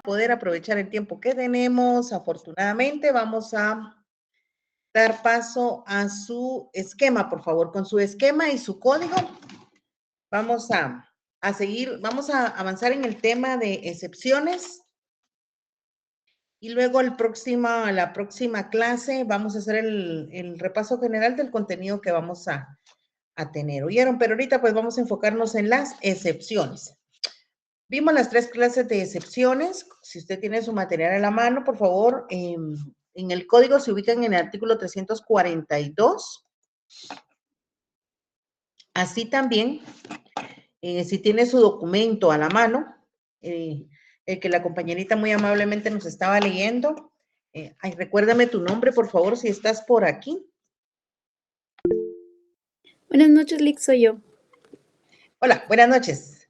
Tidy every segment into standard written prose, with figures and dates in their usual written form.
poder aprovechar el tiempo que tenemos. Afortunadamente, vamos a dar paso a su esquema, por favor. Con su esquema y su código, vamos a seguir, vamos a avanzar en el tema de excepciones. Y luego la próxima clase vamos a hacer el repaso general del contenido que vamos a tener. ¿Oyeron? Pero ahorita pues vamos a enfocarnos en las excepciones. Vimos las 3 clases de excepciones. Si usted tiene su material a la mano, por favor, en el código se ubican en el artículo 342. Así también, si tiene su documento a la mano, el que la compañerita muy amablemente nos estaba leyendo. Recuérdame tu nombre, por favor, si estás por aquí. Buenas noches, Lick, soy yo. Hola, buenas noches.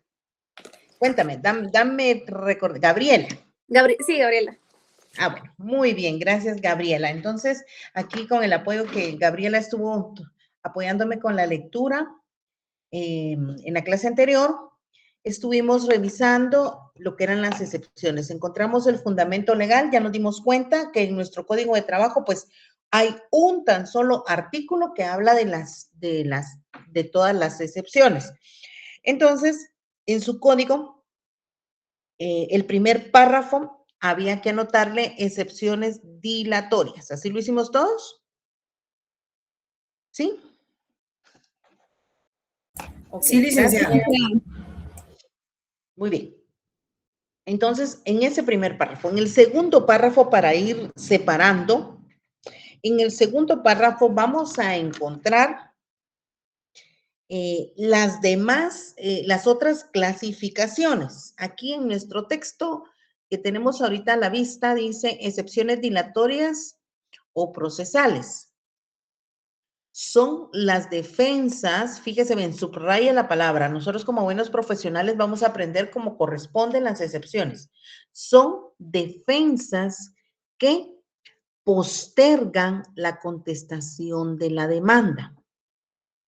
Cuéntame, dame Gabriela. Sí, Gabriela. Ah, bueno, muy bien, gracias, Gabriela. Entonces, aquí con el apoyo que Gabriela estuvo apoyándome con la lectura en la clase anterior, estuvimos revisando lo que eran las excepciones. Encontramos el fundamento legal, ya nos dimos cuenta que en nuestro código de trabajo, pues, hay un tan solo artículo que habla de todas las excepciones. Entonces, en su código, el primer párrafo había que anotarle excepciones dilatorias. ¿Así lo hicimos todos? ¿Sí? Okay, sí, licenciada. Muy bien. Entonces, en ese primer párrafo, en el segundo párrafo, para ir separando, en el segundo párrafo vamos a encontrar las demás, las otras clasificaciones. Aquí en nuestro texto que tenemos ahorita a la vista dice excepciones dilatorias o procesales. Son las defensas, fíjese bien, subraya la palabra. Nosotros como buenos profesionales vamos a aprender cómo corresponden las excepciones. Son defensas que postergan la contestación de la demanda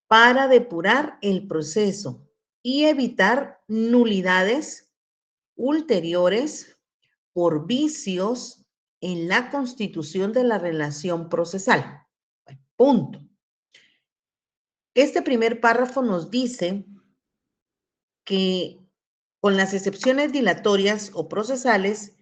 para depurar el proceso y evitar nulidades ulteriores por vicios en la constitución de la relación procesal. Bueno, punto. Este primer párrafo nos dice que con las excepciones dilatorias o procesales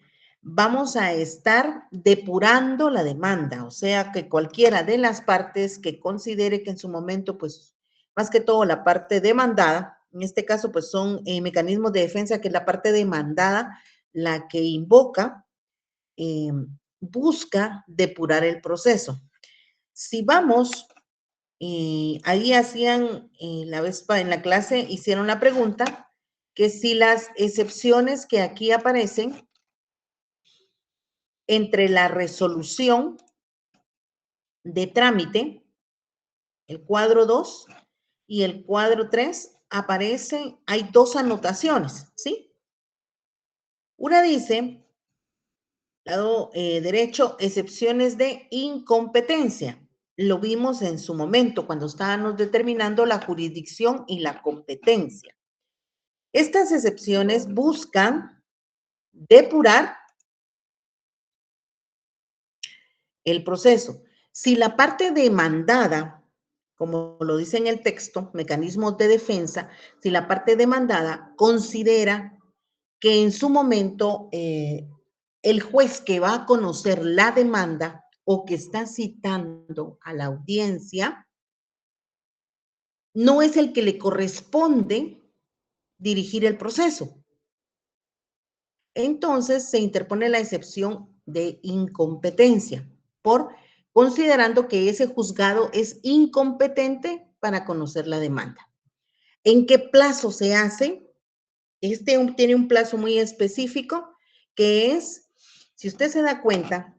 vamos a estar depurando la demanda, o sea que cualquiera de las partes que considere que en su momento, pues más que todo la parte demandada, en este caso pues son mecanismos de defensa que es la parte demandada la que invoca, busca depurar el proceso. Si vamos ahí hacían, la vez en la clase, hicieron la pregunta que si las excepciones que aquí aparecen entre la resolución de trámite, el cuadro 2 y el cuadro 3, aparecen, hay 2 anotaciones, ¿sí? Una dice, lado derecho, excepciones de incompetencia. Lo vimos en su momento cuando estábamos determinando la jurisdicción y la competencia. Estas excepciones buscan depurar el proceso. Si la parte demandada, como lo dice en el texto, mecanismos de defensa, si la parte demandada considera que en su momento el juez que va a conocer la demanda o que está citando a la audiencia no es el que le corresponde dirigir el proceso. Entonces se interpone la excepción de incompetencia considerando que ese juzgado es incompetente para conocer la demanda. ¿En qué plazo se hace? Tiene un plazo muy específico que es, si usted se da cuenta,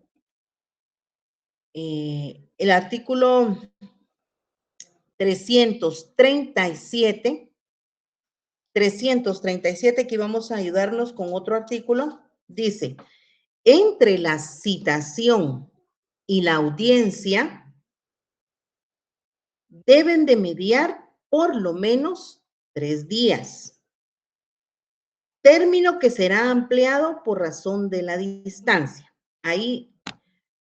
el artículo 337, aquí vamos a ayudarnos con otro artículo, dice, entre la citación y la audiencia deben de mediar por lo menos 3 días. Término que será ampliado por razón de la distancia. Ahí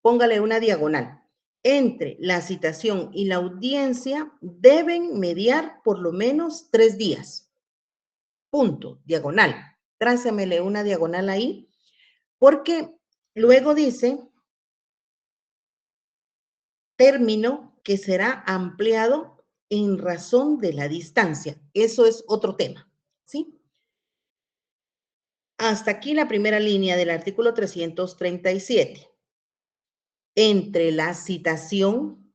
póngale una diagonal. Entre la citación y la audiencia deben mediar por lo menos 3 días. Punto, diagonal. Trácemele una diagonal ahí, porque luego dice término que será ampliado en razón de la distancia. Eso es otro tema, ¿sí? Hasta aquí la primera línea del artículo 337. Entre la citación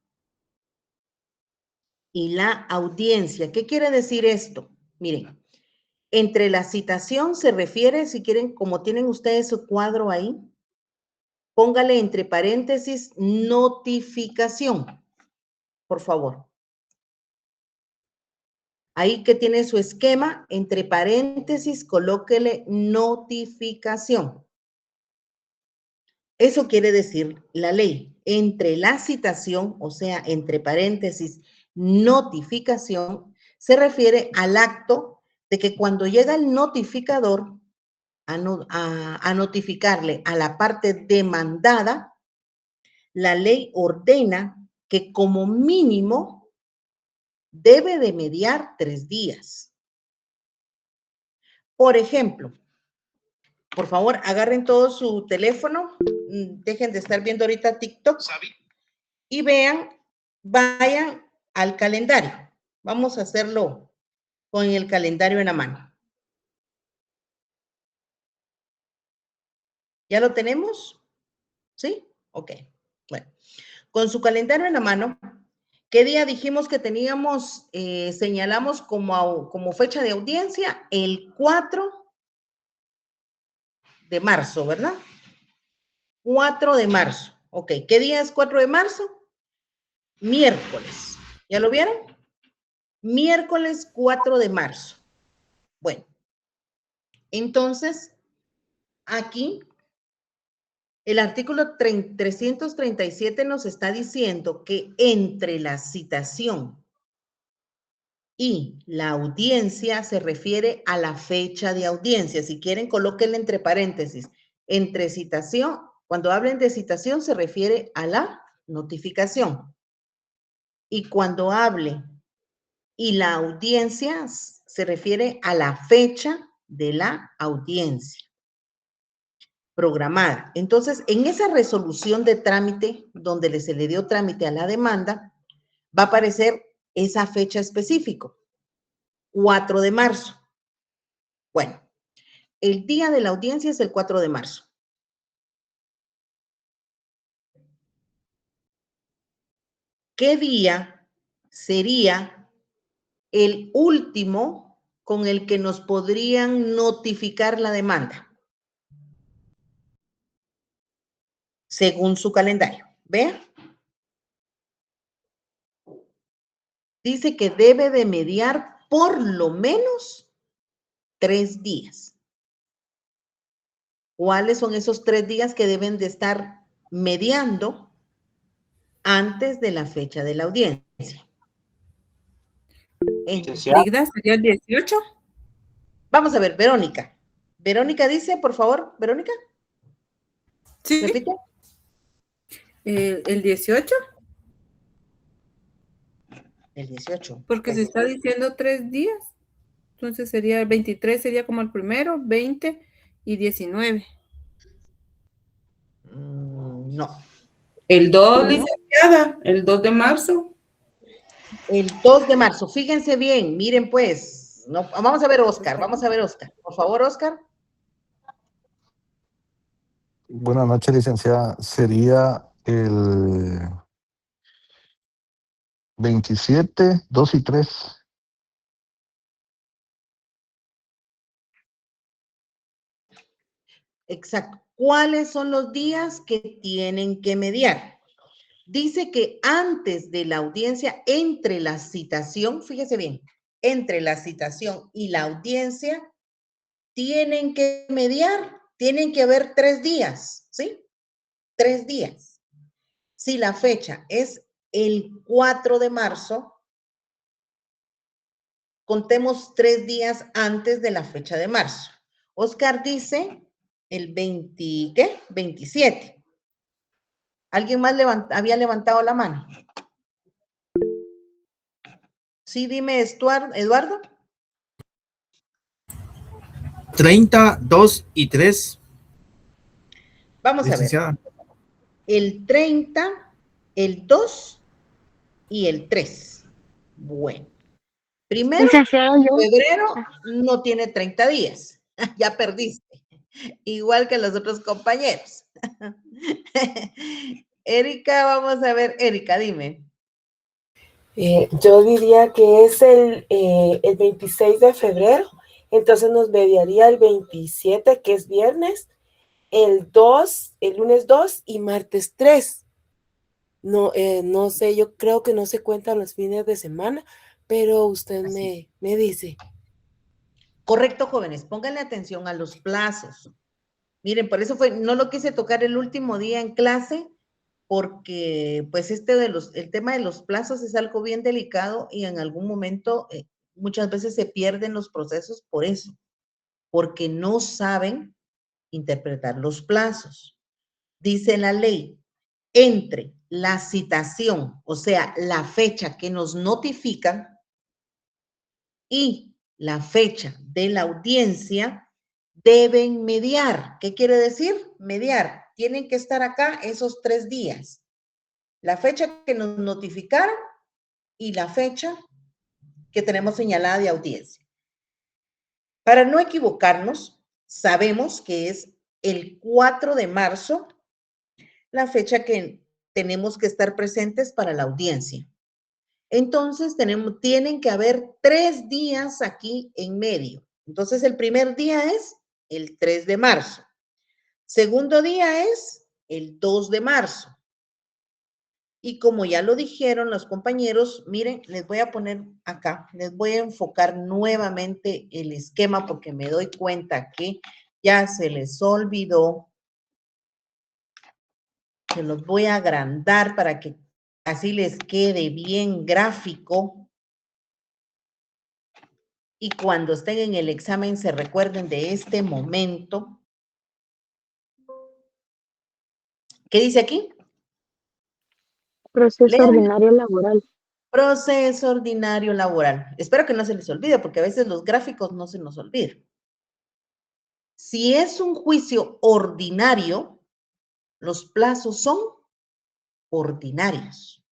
y la audiencia. ¿Qué quiere decir esto? Miren, entre la citación se refiere, si quieren, como tienen ustedes su cuadro ahí, póngale entre paréntesis notificación, por favor. Ahí que tiene su esquema, entre paréntesis, colóquele notificación. Eso quiere decir la ley. Entre la citación, o sea, entre paréntesis, notificación, se refiere al acto de que cuando llega el notificador a notificarle a la parte demandada, la ley ordena que como mínimo debe de mediar 3 días. Por ejemplo, por favor, agarren todo su teléfono, dejen de estar viendo ahorita TikTok y vean, vayan al calendario. Vamos a hacerlo con el calendario en la mano. ¿Ya lo tenemos? ¿Sí? Ok. Bueno, con su calendario en la mano, ¿qué día dijimos que teníamos, señalamos como fecha de audiencia? El 4 de marzo, ¿verdad? 4 de marzo. Ok, ¿qué día es 4 de marzo? Miércoles. ¿Ya lo vieron? Miércoles 4 de marzo. Bueno, entonces, aquí el artículo 337 nos está diciendo que entre la citación y la audiencia se refiere a la fecha de audiencia. Si quieren, colóquenle entre paréntesis. Entre citación, cuando hablen de citación, se refiere a la notificación. Y cuando hable y la audiencia, se refiere a la fecha de la audiencia programada. Entonces, en esa resolución de trámite, donde se le dio trámite a la demanda, va a aparecer esa fecha específica, 4 de marzo. Bueno, el día de la audiencia es el 4 de marzo. ¿Qué día sería el último con el que nos podrían notificar la demanda? Según su calendario. ¿Vean? Dice que debe de mediar por lo menos 3 días. ¿Cuáles son esos 3 días que deben de estar mediando antes de la fecha de la audiencia? Ligda, ¿sería el 18? Vamos a ver, Verónica. Verónica dice, por favor, Verónica. Sí. Repite. ¿El 18? El 18. Porque se está diciendo 3 días. Entonces sería el 23, sería como el primero, 20 y 19. No. El 2, licenciada, el 2 de marzo. El 2 de marzo. Fíjense bien, miren pues. No, vamos a ver, Oscar. Vamos a ver, Oscar. Por favor, Oscar. Buenas noches, licenciada. Sería el 27, 2 y 3. Exacto. ¿Cuáles son los días que tienen que mediar? Dice que antes de la audiencia, entre la citación, fíjese bien, entre la citación y la audiencia, tienen que mediar, tienen que haber 3 días, ¿sí? 3 días. Si la fecha es el 4 de marzo, contemos 3 días antes de la fecha de marzo. Oscar dice el 20, ¿qué? 27. ¿Alguien más había levantado la mano? Sí, dime, Eduardo. 30, 2 y 3. Vamos a ver. Licenciada. El 30, el 2 y el 3. Bueno. Primero, Licenciada, yo. febrero no tiene 30 días. Ya perdiste. Igual que los otros compañeros. Erika, vamos a ver. Erika, dime. Yo diría que es el 26 de febrero, entonces nos mediaría el 27, que es viernes, el 2, el lunes 2 y martes 3. No, no sé, yo creo que no se cuentan los fines de semana, pero usted me dice. Correcto, jóvenes. Pónganle atención a los plazos. Miren, por eso no lo quise tocar el último día en clase, porque pues el tema de los plazos es algo bien delicado y en algún momento muchas veces se pierden los procesos por eso, porque no saben interpretar los plazos. Dice la ley, entre la citación, o sea, la fecha que nos notifican y la fecha de la audiencia, deben mediar. ¿Qué quiere decir? Mediar. Tienen que estar acá esos 3 días. La fecha que nos notificaron y la fecha que tenemos señalada de audiencia. Para no equivocarnos, sabemos que es el 4 de marzo la fecha que tenemos que estar presentes para la audiencia. Entonces, tienen que haber 3 días aquí en medio. Entonces, el primer día es el 3 de marzo. Segundo día es el 2 de marzo. Y como ya lo dijeron los compañeros, miren, les voy a poner acá, les voy a enfocar nuevamente el esquema porque me doy cuenta que ya se les olvidó. Se los voy a agrandar para que así les quede bien gráfico. Y cuando estén en el examen se recuerden de este momento. ¿Qué dice aquí? Proceso Lean. ordinario laboral. Proceso ordinario laboral. Espero que no se les olvide, porque a veces los gráficos no se nos olvidan. Si es un juicio ordinario, los plazos son ordinarios.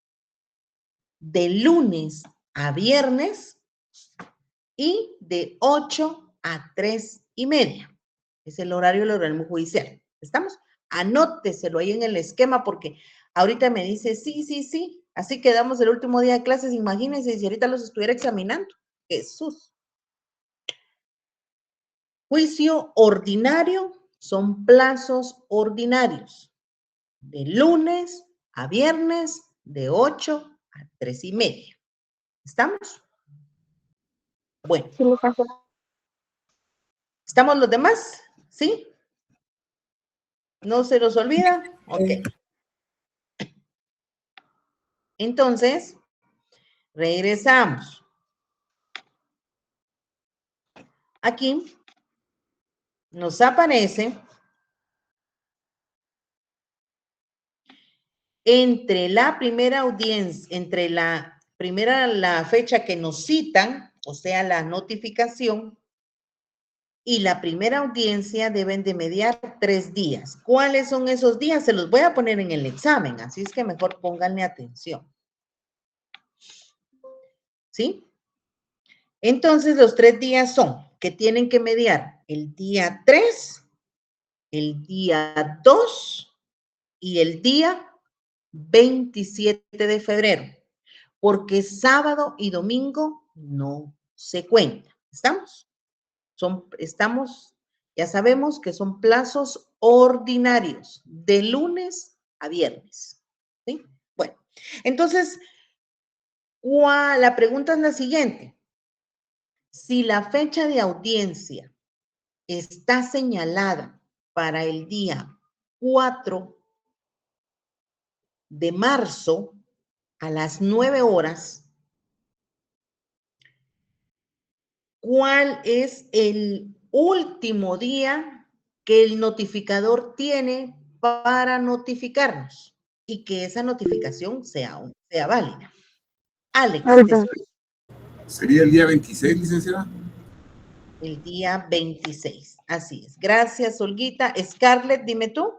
De lunes a viernes y de 8 a 3:30. Es el horario del organismo judicial. ¿Estamos? Anóteselo ahí en el esquema porque ahorita me dice, sí, así quedamos el último día de clases, imagínense si ahorita los estuviera examinando. Jesús. Juicio ordinario son plazos ordinarios, de lunes a viernes, de 8 a 3:30. ¿Estamos? Bueno. Sí, licenciada. ¿Estamos los demás? ¿Sí? ¿No se los olvida? Ok. Entonces, regresamos. Aquí nos aparece entre la primera audiencia, entre la fecha que nos citan, o sea, la notificación, y la primera audiencia deben de mediar 3 días. ¿Cuáles son esos días? Se los voy a poner en el examen, así es que mejor pónganle atención. ¿Sí? Entonces, los 3 días son que tienen que mediar el día 3, el día 2 y el día 27 de febrero, porque sábado y domingo no se cuentan. ¿Estamos? Ya sabemos que son plazos ordinarios, de lunes a viernes. ¿Sí? Bueno, entonces, la pregunta es la siguiente. Si la fecha de audiencia está señalada para el día 4 de marzo a las 9 horas, ¿cuál es el último día que el notificador tiene para notificarnos y que esa notificación sea válida. Alex, te escucho. ¿Sería el día 26, licenciada? El día 26, así es. Gracias, Olguita. Scarlett, dime tú.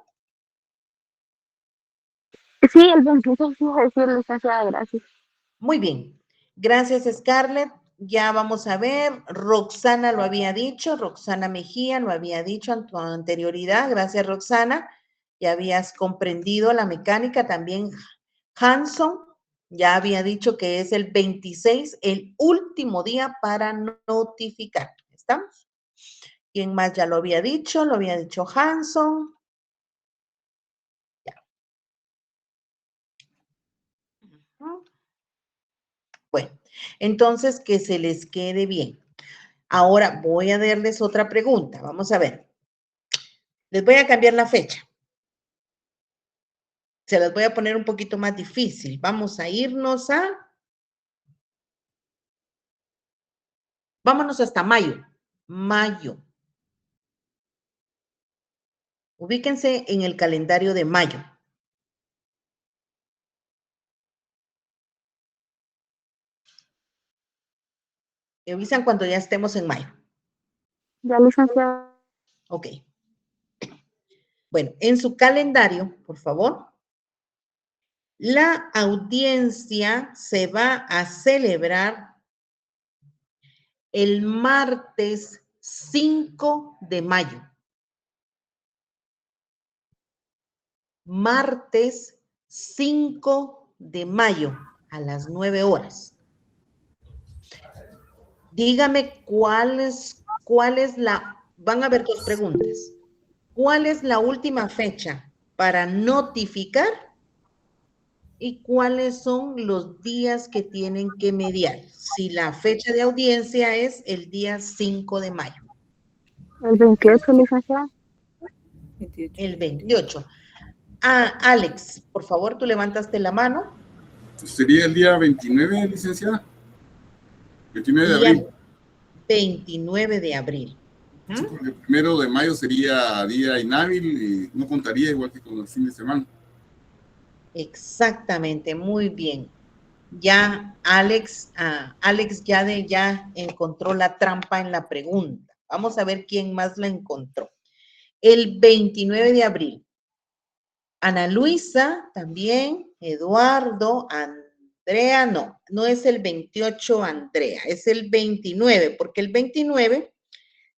Sí, el 26 iba a decir, licenciada, gracias. Muy bien. Gracias, Scarlett. Ya vamos a ver. Roxana lo había dicho. Roxana Mejía lo había dicho en tu anterioridad. Gracias, Roxana. Ya habías comprendido la mecánica. También Hanson ya había dicho que es el 26, el último día para notificar. ¿Estamos? ¿Quién más ya lo había dicho? Lo había dicho Hanson. Ya. Bueno, entonces que se les quede bien. Ahora voy a darles otra pregunta. Vamos a ver. Les voy a cambiar la fecha. Se las voy a poner un poquito más difícil. Vamos a irnos vámonos hasta mayo. Mayo. Ubíquense en el calendario de mayo. Me avisan cuando ya estemos en mayo. Ya, licenciada. Ok. Bueno, en su calendario, por favor, la audiencia se va a celebrar el martes 5 de mayo. Martes 5 de mayo a las 9 horas. Dígame cuál es la, van a haber dos preguntas. ¿Cuál es la última fecha para notificar? ¿Y cuáles son los días que tienen que mediar? Si la fecha de audiencia es el día 5 de mayo. El 28, licenciada. 28. El 28. Alex, por favor, tú levantaste la mano. ¿Sería el día 29, licenciada? 29 de Día abril. 29 de abril. Sí, porque el 1 de mayo sería día inhábil y no contaría igual que con el fin de semana. Exactamente, muy bien. Ya Alex ya encontró la trampa en la pregunta. Vamos a ver quién más la encontró. El 29 de abril. Ana Luisa también, Eduardo, Andrea, no es el 28, Andrea, es el 29, porque el 29,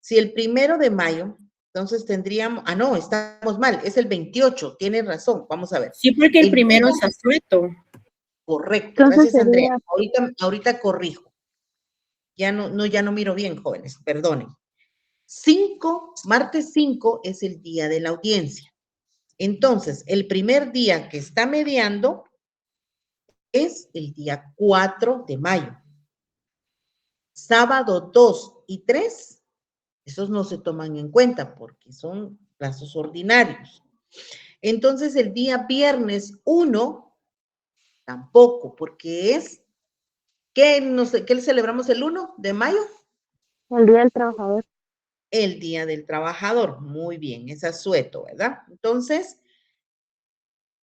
si el 1 de mayo, entonces tendríamos, no, estamos mal, es el 28, tienes razón, vamos a ver. Sí, porque el primero es asueto. Correcto, Entonces gracias, Andrea. sería- Ahorita corrijo. Ya no miro bien, jóvenes, perdonen. Martes 5 es el día de la audiencia. Entonces, el primer día que está mediando es el día 4 de mayo. Sábado 2 y 3, esos no se toman en cuenta porque son plazos ordinarios. Entonces, el día viernes 1, tampoco, porque es, ¿qué le celebramos el 1 de mayo? El Día del Trabajador. El Día del Trabajador. Muy bien, es asueto, ¿verdad? Entonces,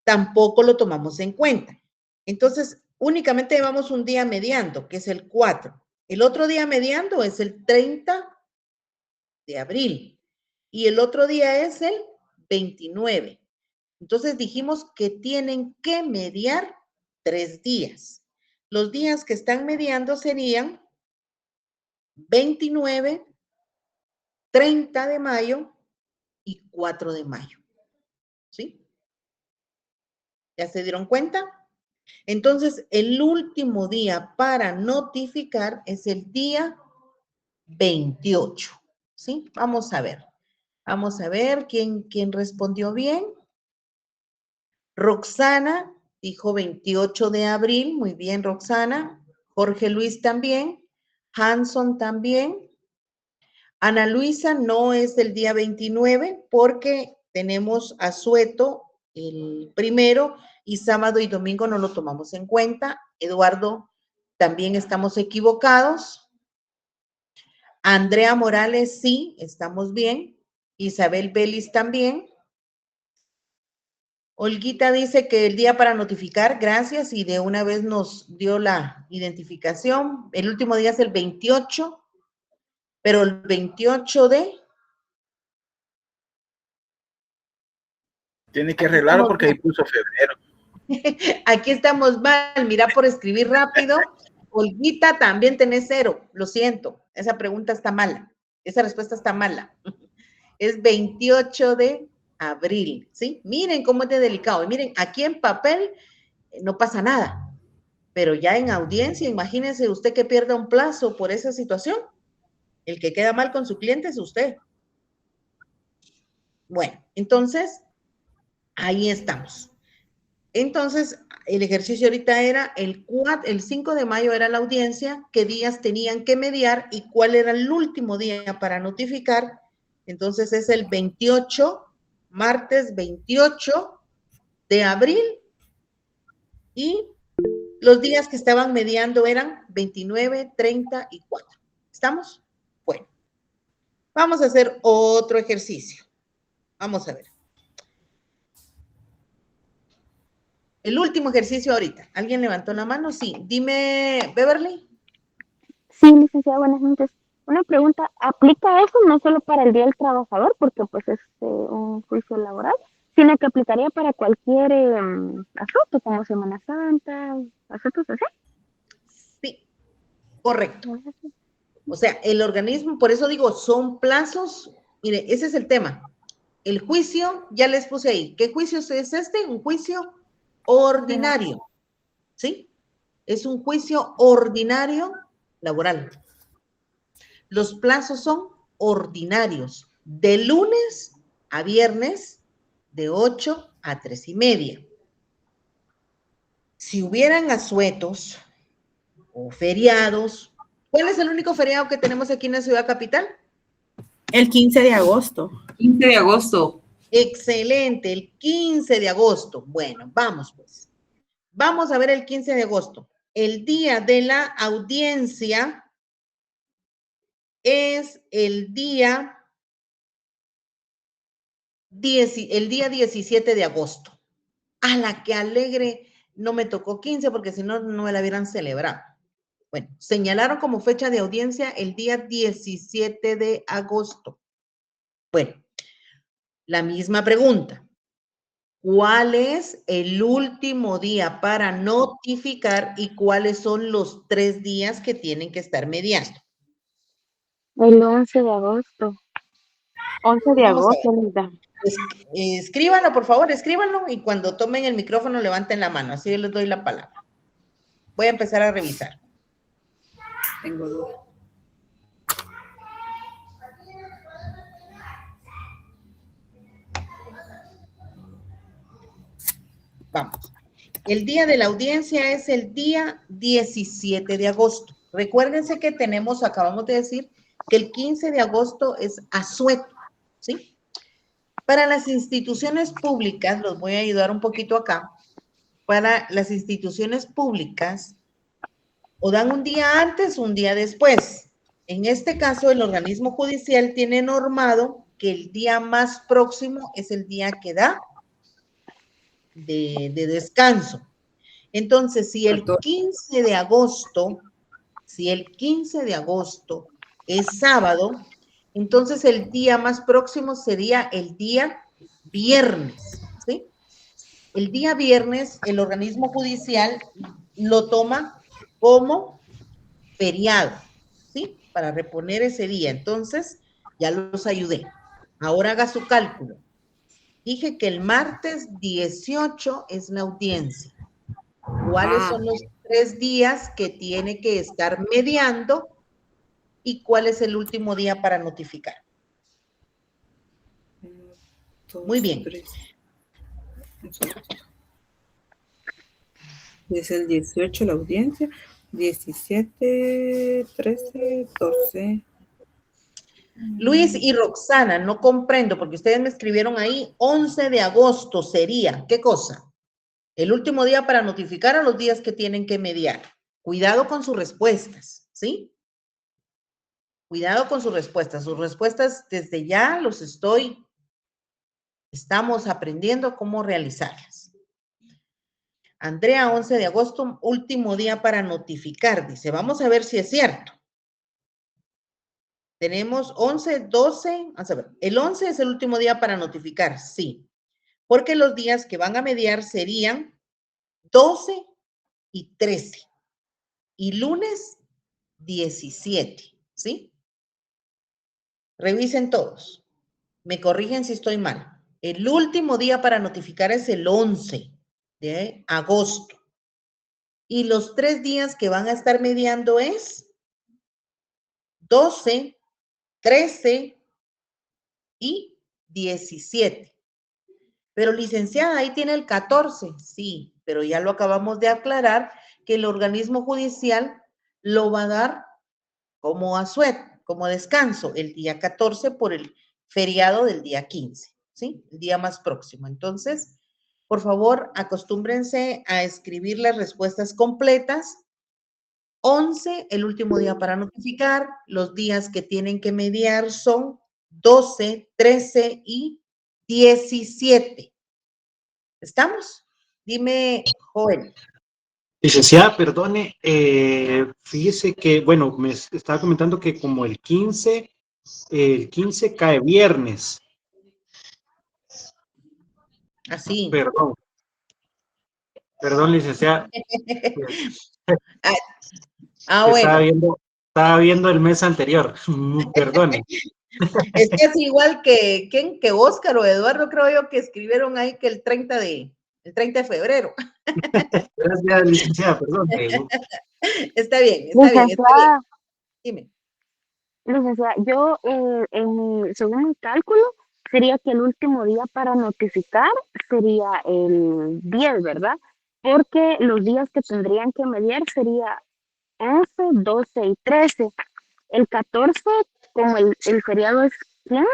tampoco lo tomamos en cuenta. Entonces, únicamente llevamos un día mediando, que es el 4. El otro día mediando es el 30 de abril y el otro día es el 29. Entonces dijimos que tienen que mediar 3 días. Los días que están mediando serían 29, 30 de mayo y 4 de mayo. ¿Sí? ¿Ya se dieron cuenta? Entonces, el último día para notificar es el día 28. ¿Sí? Vamos a ver. Vamos a ver quién respondió bien. Roxana dijo 28 de abril. Muy bien, Roxana. Jorge Luis también. Hanson también. Ana Luisa no es el día 29 porque tenemos asueto el 1 y sábado y domingo no lo tomamos en cuenta. Eduardo, también estamos equivocados. Andrea Morales, sí, estamos bien. Isabel Vélez también. Olguita dice que el día para notificar, gracias, y de una vez nos dio la identificación. El último día es el 28, pero el 28 de... Tiene que arreglarlo porque ahí puso febrero. Aquí estamos mal, mira por escribir rápido. Olguita, también tenés 0, lo siento, esa pregunta está mala, esa respuesta está mala. Es 28 de abril, ¿sí? Miren cómo es de delicado, y miren, aquí en papel no pasa nada, pero ya en audiencia, imagínense usted que pierda un plazo por esa situación, el que queda mal con su cliente es usted. Bueno, entonces, ahí estamos. Entonces, el ejercicio ahorita era el 5 de mayo era la audiencia, qué días tenían que mediar y cuál era el último día para notificar. Entonces, es el 28, martes 28 de abril, y los días que estaban mediando eran 29, 30 y 4. ¿Estamos? Bueno, vamos a hacer otro ejercicio. Vamos a ver. El último ejercicio ahorita. ¿Alguien levantó la mano? Sí. Dime, Beverly. Sí, licenciada, buenas noches. Una pregunta, ¿aplica eso no solo para el Día del Trabajador, porque pues es un juicio laboral, sino que aplicaría para cualquier asunto, como Semana Santa, asuntos así? Sí, correcto. O sea, el organismo, por eso digo, son plazos. Mire, ese es el tema. El juicio, ya les puse ahí. ¿Qué juicio es este? Un juicio ordinario. ¿Sí? Es un juicio ordinario laboral. Los plazos son ordinarios, de lunes a viernes, de 8 a 3:30. Si hubieran asuetos o feriados, ¿cuál es el único feriado que tenemos aquí en la ciudad capital? El 15 de agosto. 15 de agosto. Excelente, el 15 de agosto. Bueno, vamos pues. Vamos a ver el 15 de agosto. El día de la audiencia es el día 17 de agosto. A la que alegre, no me tocó 15 porque si no, no me la hubieran celebrado. Bueno, señalaron como fecha de audiencia el día 17 de agosto. Bueno, la misma pregunta. ¿Cuál es el último día para notificar y cuáles son los 3 días que tienen que estar mediando? El 11 de agosto. 11 de Vamos a ver. agosto, Linda. Escríbanlo, por favor, escríbanlo, y cuando tomen el micrófono levanten la mano, así yo les doy la palabra. Voy a empezar a revisar. Tengo duda. Vamos. El día de la audiencia es el día 17 de agosto. Recuérdense que acabamos de decir que el 15 de agosto es asueto, ¿sí? Para las instituciones públicas, los voy a ayudar un poquito acá. Para las instituciones públicas, o dan un día antes o un día después. En este caso, el organismo judicial tiene normado que el día más próximo es el día que da de descanso. Entonces, si el 15 de agosto es sábado, entonces el día más próximo sería el día viernes, ¿sí? El día viernes, el organismo judicial lo toma como feriado, ¿sí? Para reponer ese día. Entonces, ya los ayudé. Ahora haga su cálculo. Dije que el martes 18 es la audiencia. ¿Cuáles son los 3 días que tiene que estar mediando y cuál es el último día para notificar? Muy bien. Es el 18 la audiencia, 17, 13, 14. Luis y Roxana, no comprendo porque ustedes me escribieron ahí 11 de agosto sería, ¿qué cosa? El último día para notificar a los días que tienen que mediar. Cuidado con sus respuestas, ¿sí? Cuidado con sus respuestas desde ya estamos aprendiendo cómo realizarlas. Andrea, 11 de agosto, último día para notificar, dice, vamos a ver si es cierto. Tenemos 11, 12, vamos a ver, el 11 es el último día para notificar, sí, porque los días que van a mediar serían 12 y 13, y lunes 17, ¿sí? Revisen todos, me corrigen si estoy mal. El último día para notificar es el 11 de agosto, y los 3 días que van a estar mediando es 12, 13 y 17. Pero licenciada, ahí tiene el 14, sí, pero ya lo acabamos de aclarar que el organismo judicial lo va a dar como asueto, como descanso, el día 14 por el feriado del día 15, ¿sí? El día más próximo. Entonces, por favor, acostúmbrense a escribir las respuestas completas. 11, el último día para notificar. Los días que tienen que mediar son 12, 13 y 17. ¿Estamos? Dime, Joel. Licenciada, perdone, fíjese que, bueno, me estaba comentando que como el 15 cae viernes. Así. Perdón, licenciada. Bueno. Estaba viendo el mes anterior, perdone. Es casi igual que Óscar o Eduardo, creo yo, que escribieron ahí que el 30 de febrero. Gracias, licenciada, perdón. Está bien. Dime. Licenciada, yo, según mi cálculo, sería que el último día para notificar sería el 10, ¿verdad? Porque los días que tendrían que mediar sería 11, 12 y 13. El 14, como el feriado es 15,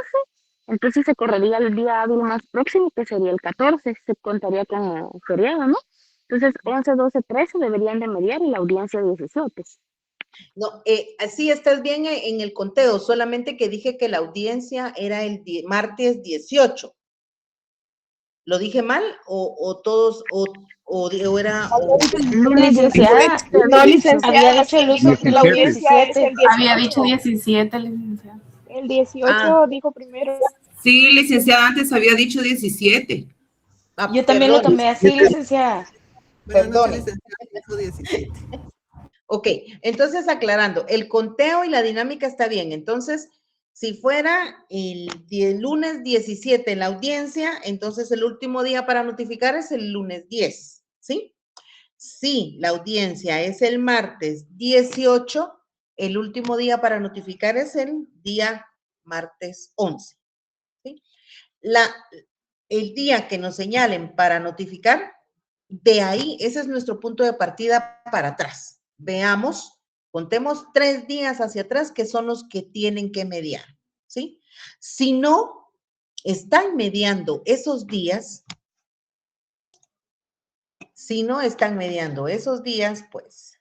entonces se correría el día hábil más próximo, que sería el 14, se contaría como feriado, ¿no? Entonces, 11, 12, 13 deberían de mediar y la audiencia 17. No, sí, estás bien en el conteo, solamente que dije que la audiencia era el martes 18. ¿Lo dije mal o todos, o era... Lunes 17. No, licenciada, Había dicho la audiencia es el 18. Había dicho 17, licenciada. El 18 dijo primero. Sí, licenciada, antes había dicho 17. Yo también lo tomé así, licenciada. Perdón. Dijo 17. Ok, entonces aclarando, el conteo y la dinámica está bien. Entonces, si fuera el lunes 17 en la audiencia, entonces el último día para notificar es el lunes 10, ¿sí? Si la audiencia es el martes 18, el último día para notificar es el día martes 11, ¿sí? El día que nos señalen para notificar, de ahí, ese es nuestro punto de partida para atrás. Veamos, contemos 3 días hacia atrás que son los que tienen que mediar, ¿sí? Si no están mediando esos días, pues,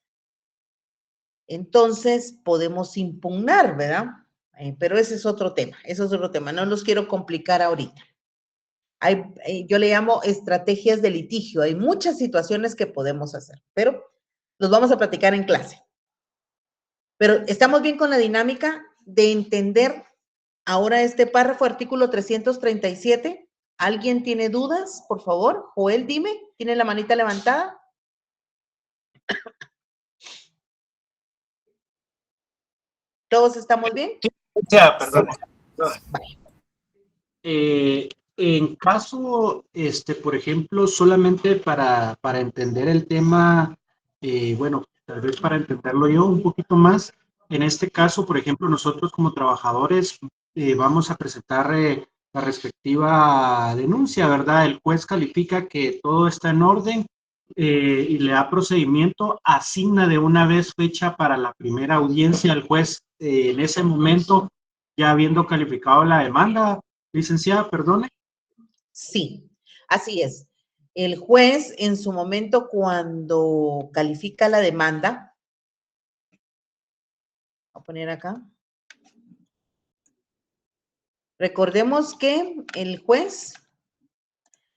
entonces podemos impugnar, ¿verdad? Pero ese es otro tema, no los quiero complicar ahorita. Yo le llamo estrategias de litigio, hay muchas situaciones que podemos hacer, pero los vamos a platicar en clase. Pero estamos bien con la dinámica de entender ahora este párrafo, artículo 337. ¿Alguien tiene dudas? Por favor, Joel, dime, ¿tiene la manita levantada? ¿Todos estamos bien? Ya, perdón. En caso, por ejemplo, solamente para entender el tema, bueno, tal vez para entenderlo yo un poquito más, en este caso, por ejemplo, nosotros como trabajadores vamos a presentar la respectiva denuncia, ¿verdad? El juez califica que todo está en orden y le da procedimiento, asigna de una vez fecha para la primera audiencia al juez en ese momento, ya habiendo calificado la demanda. Licenciada, perdone. Sí, así es. El juez en su momento cuando califica la demanda, voy a poner acá, Recordemos que el juez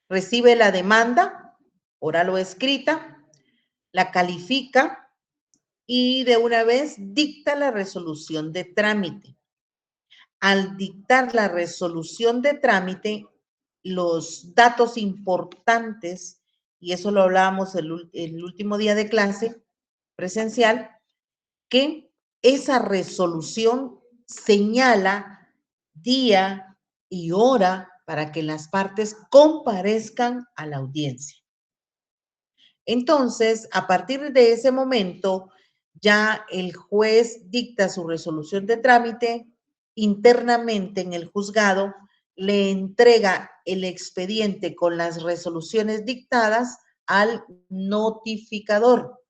recibe la demanda, oral o escrita, la califica y de una vez dicta la resolución de trámite. Al dictar la resolución de trámite, los datos importantes, y eso lo hablábamos el último día de clase presencial, que esa resolución señala día y hora para que las partes comparezcan a la audiencia. Entonces, a partir de ese momento, ya el juez dicta su resolución de trámite, internamente en el juzgado le entrega el expediente con las resoluciones dictadas al notificador.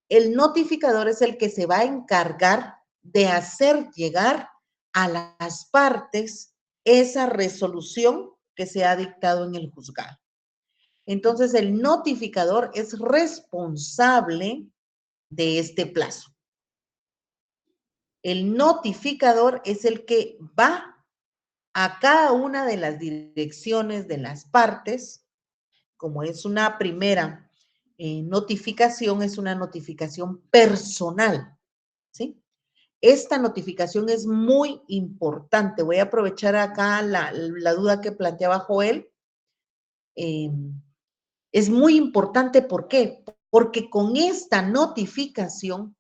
El notificador es el que se va a encargar de hacer llegar a las partes esa resolución que se ha dictado en el juzgado. Entonces, el notificador es responsable de este plazo. El notificador es el que va a cada una de las direcciones de las partes, como es una primera notificación, es una notificación personal, ¿sí? Esta notificación es muy importante. Voy a aprovechar acá la duda que planteaba Joel. Es muy importante, ¿por qué? Porque con esta notificación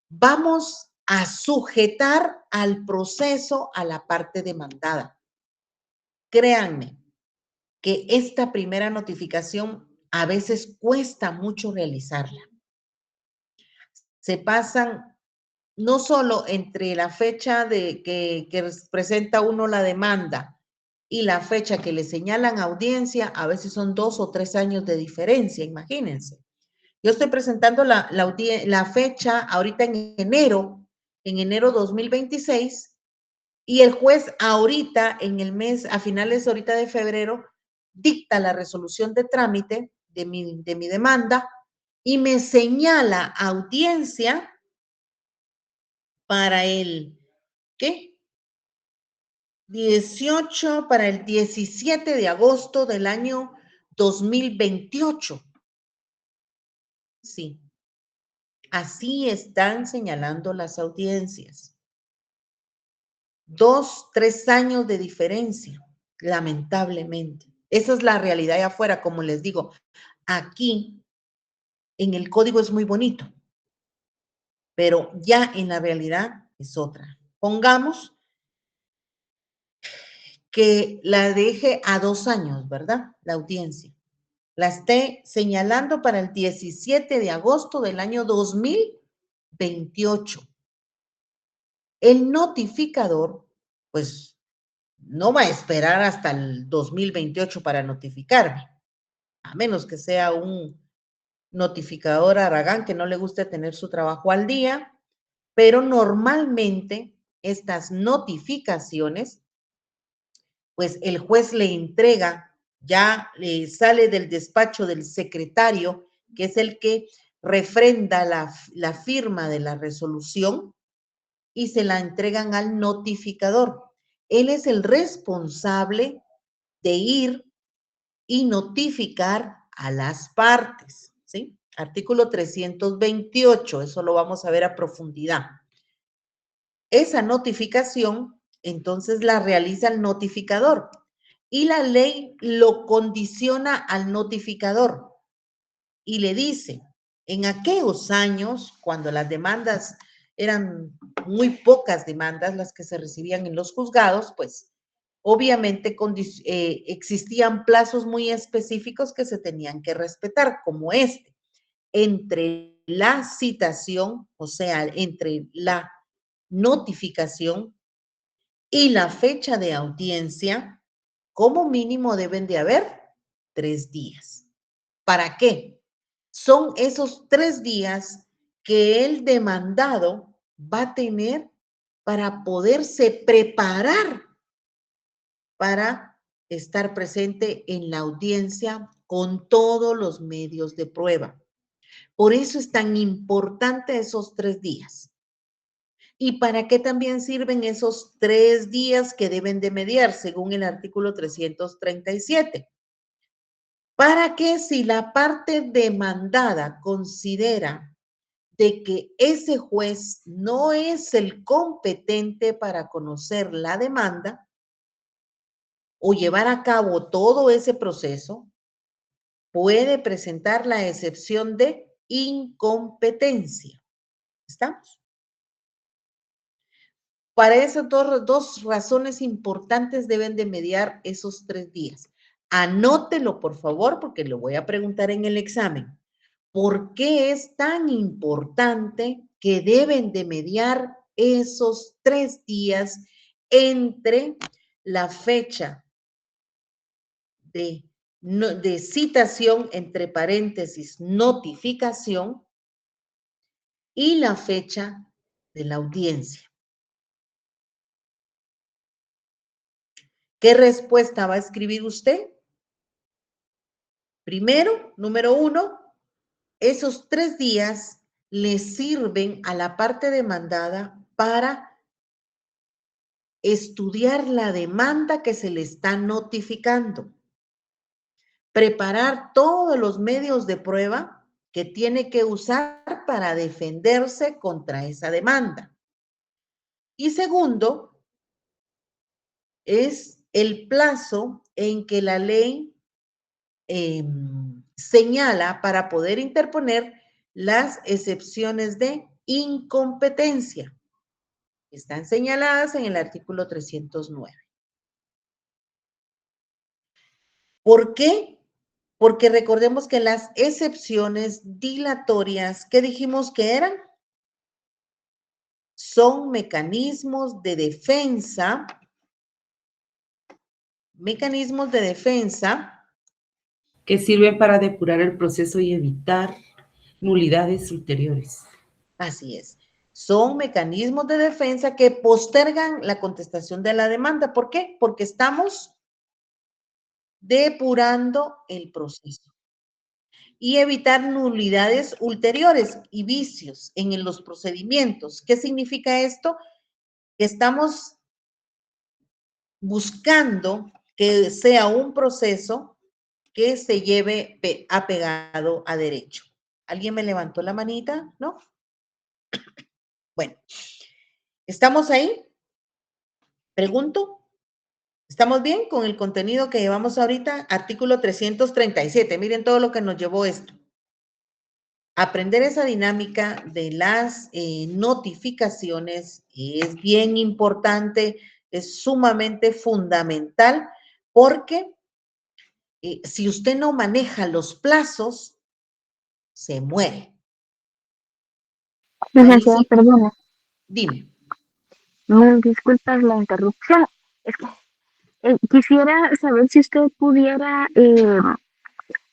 vamos a sujetar al proceso a la parte demandada. Créanme que esta primera notificación a veces cuesta mucho realizarla. Se pasan no solo entre la fecha de que presenta uno la demanda y la fecha que le señalan audiencia, a veces son 2 o 3 años de diferencia, imagínense. Yo estoy presentando la fecha ahorita en enero 2026, y el juez ahorita, en el mes, a finales ahorita de febrero, dicta la resolución de trámite de mi demanda y me señala audiencia para el, ¿qué? 18, para el 17 de agosto del año 2028. Sí. Así están señalando las audiencias. 2, 3 años de diferencia, lamentablemente. Esa es la realidad de afuera, como les digo. Aquí, en el código es muy bonito, pero ya en la realidad es otra. Pongamos que la deje a 2 años, ¿verdad? La audiencia. La esté señalando para el 17 de agosto del año 2028. El notificador, pues, no va a esperar hasta el 2028 para notificarme, a menos que sea un notificador haragán que no le guste tener su trabajo al día, pero normalmente estas notificaciones, pues el juez le entrega, ya le sale del despacho del secretario, que es el que refrenda la firma de la resolución, y se la entregan al notificador. Él es el responsable de ir y notificar a las partes, ¿sí? Artículo 328, eso lo vamos a ver a profundidad. Esa notificación, entonces, la realiza el notificador y la ley lo condiciona al notificador y le dice, en aquellos años, cuando las demandas eran muy pocas demandas las que se recibían en los juzgados, pues obviamente existían plazos muy específicos que se tenían que respetar, como este, entre la citación, o sea, entre la notificación y la fecha de audiencia, como mínimo deben de haber 3 días. ¿Para qué? Son esos 3 días que el demandado va a tener para poderse preparar para estar presente en la audiencia con todos los medios de prueba. Por eso es tan importante esos 3 días. ¿Y para qué también sirven esos 3 días que deben de mediar según el artículo 337? Para que si la parte demandada considera de que ese juez no es el competente para conocer la demanda o llevar a cabo todo ese proceso, puede presentar la excepción de incompetencia. ¿Estamos? Para esas dos razones importantes deben de mediar esos 3 días. Anótelo, por favor, porque lo voy a preguntar en el examen. ¿Por qué es tan importante que deben de mediar esos 3 días entre la fecha de citación, entre paréntesis, notificación, y la fecha de la audiencia? ¿Qué respuesta va a escribir usted? Primero, número 1, esos 3 días le sirven a la parte demandada para estudiar la demanda que se le está notificando, preparar todos los medios de prueba que tiene que usar para defenderse contra esa demanda. Y segundo, es el plazo en que la ley señala para poder interponer las excepciones de incompetencia. Están señaladas en el artículo 309. ¿Por qué? Porque recordemos que las excepciones dilatorias, ¿qué dijimos que eran? Son mecanismos de defensa que sirven para depurar el proceso y evitar nulidades ulteriores. Así es. Son mecanismos de defensa que postergan la contestación de la demanda. ¿Por qué? Porque estamos depurando el proceso y evitar nulidades ulteriores y vicios en los procedimientos. ¿Qué significa esto? Que estamos buscando que sea un proceso que se lleve apegado a derecho. ¿Alguien me levantó la manita? ¿No? Bueno, ¿estamos ahí? Pregunto. ¿Estamos bien con el contenido que llevamos ahorita? Artículo 337. Miren todo lo que nos llevó esto. Aprender esa dinámica de las notificaciones es bien importante, es sumamente fundamental, porque si usted no maneja los plazos, se muere. Licenciada, Sí. perdona. Dime. Mil disculpas la interrupción. Es que quisiera saber si usted pudiera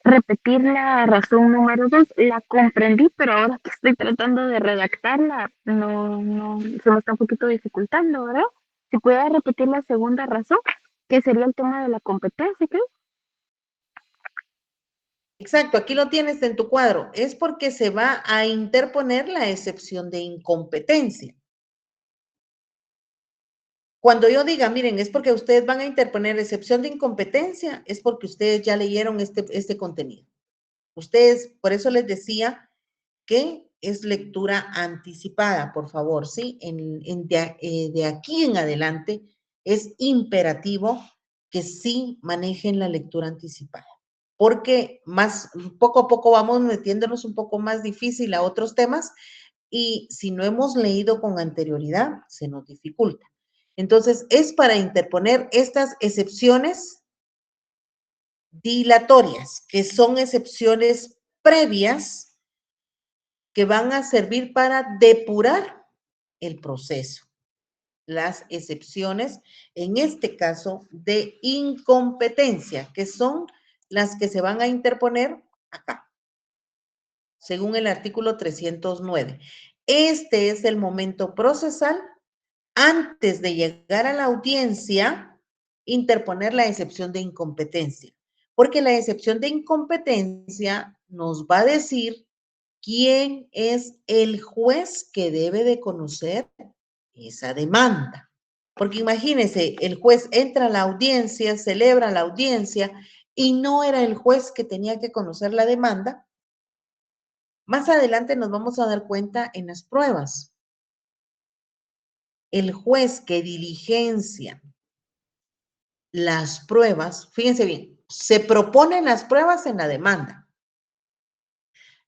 repetir la razón número 2. La comprendí, pero ahora que estoy tratando de redactarla, no, se me está un poquito dificultando, ¿verdad? Si pudiera repetir la segunda razón, que sería el tema de la competencia, creo. Exacto, aquí lo tienes en tu cuadro. Es porque se va a interponer la excepción de incompetencia. Cuando yo diga, miren, es porque ustedes van a interponer excepción de incompetencia, es porque ustedes ya leyeron este contenido. Ustedes, por eso les decía que es lectura anticipada, por favor, ¿sí? De aquí en adelante es imperativo que sí manejen la lectura anticipada, porque poco a poco vamos metiéndonos un poco más difícil a otros temas y si no hemos leído con anterioridad, se nos dificulta. Entonces, es para interponer estas excepciones dilatorias, que son excepciones previas que van a servir para depurar el proceso. Las excepciones, en este caso, de incompetencia, que son las que se van a interponer acá, según el artículo 309. Este es el momento procesal antes de llegar a la audiencia, interponer la excepción de incompetencia, porque la excepción de incompetencia nos va a decir quién es el juez que debe de conocer esa demanda. Porque imagínense, el juez entra a la audiencia, celebra la audiencia y no era el juez que tenía que conocer la demanda. Más adelante nos vamos a dar cuenta en las pruebas. El juez que diligencia las pruebas, fíjense bien, se proponen las pruebas en la demanda.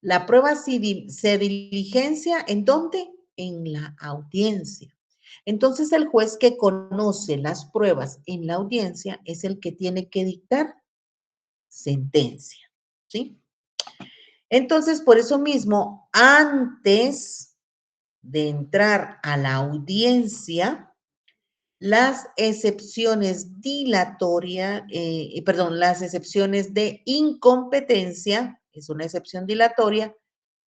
La prueba se diligencia ¿en dónde? En la audiencia. Entonces el juez que conoce las pruebas en la audiencia es el que tiene que dictar sentencia, ¿sí? Entonces, por eso mismo, antes de entrar a la audiencia, las excepciones dilatorias, las excepciones de incompetencia, es una excepción dilatoria,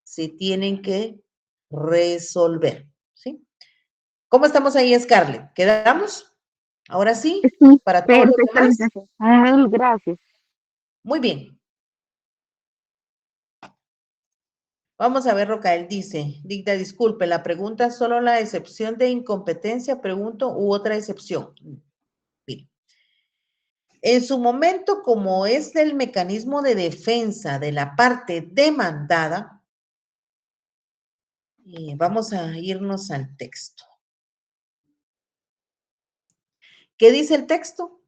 se tienen que resolver, ¿sí? ¿Cómo estamos ahí, Scarlett? ¿Quedamos? Ahora sí, Sí, para todos los perfecto, demás. licenciada. Ay, gracias. Muy bien. Vamos a ver, Rocael dice, dicta, disculpe, la pregunta es solo la excepción de incompetencia, pregunto, u otra excepción. Mire. En su momento, como es el mecanismo de defensa de la parte demandada, vamos a irnos al texto. ¿Qué dice el texto?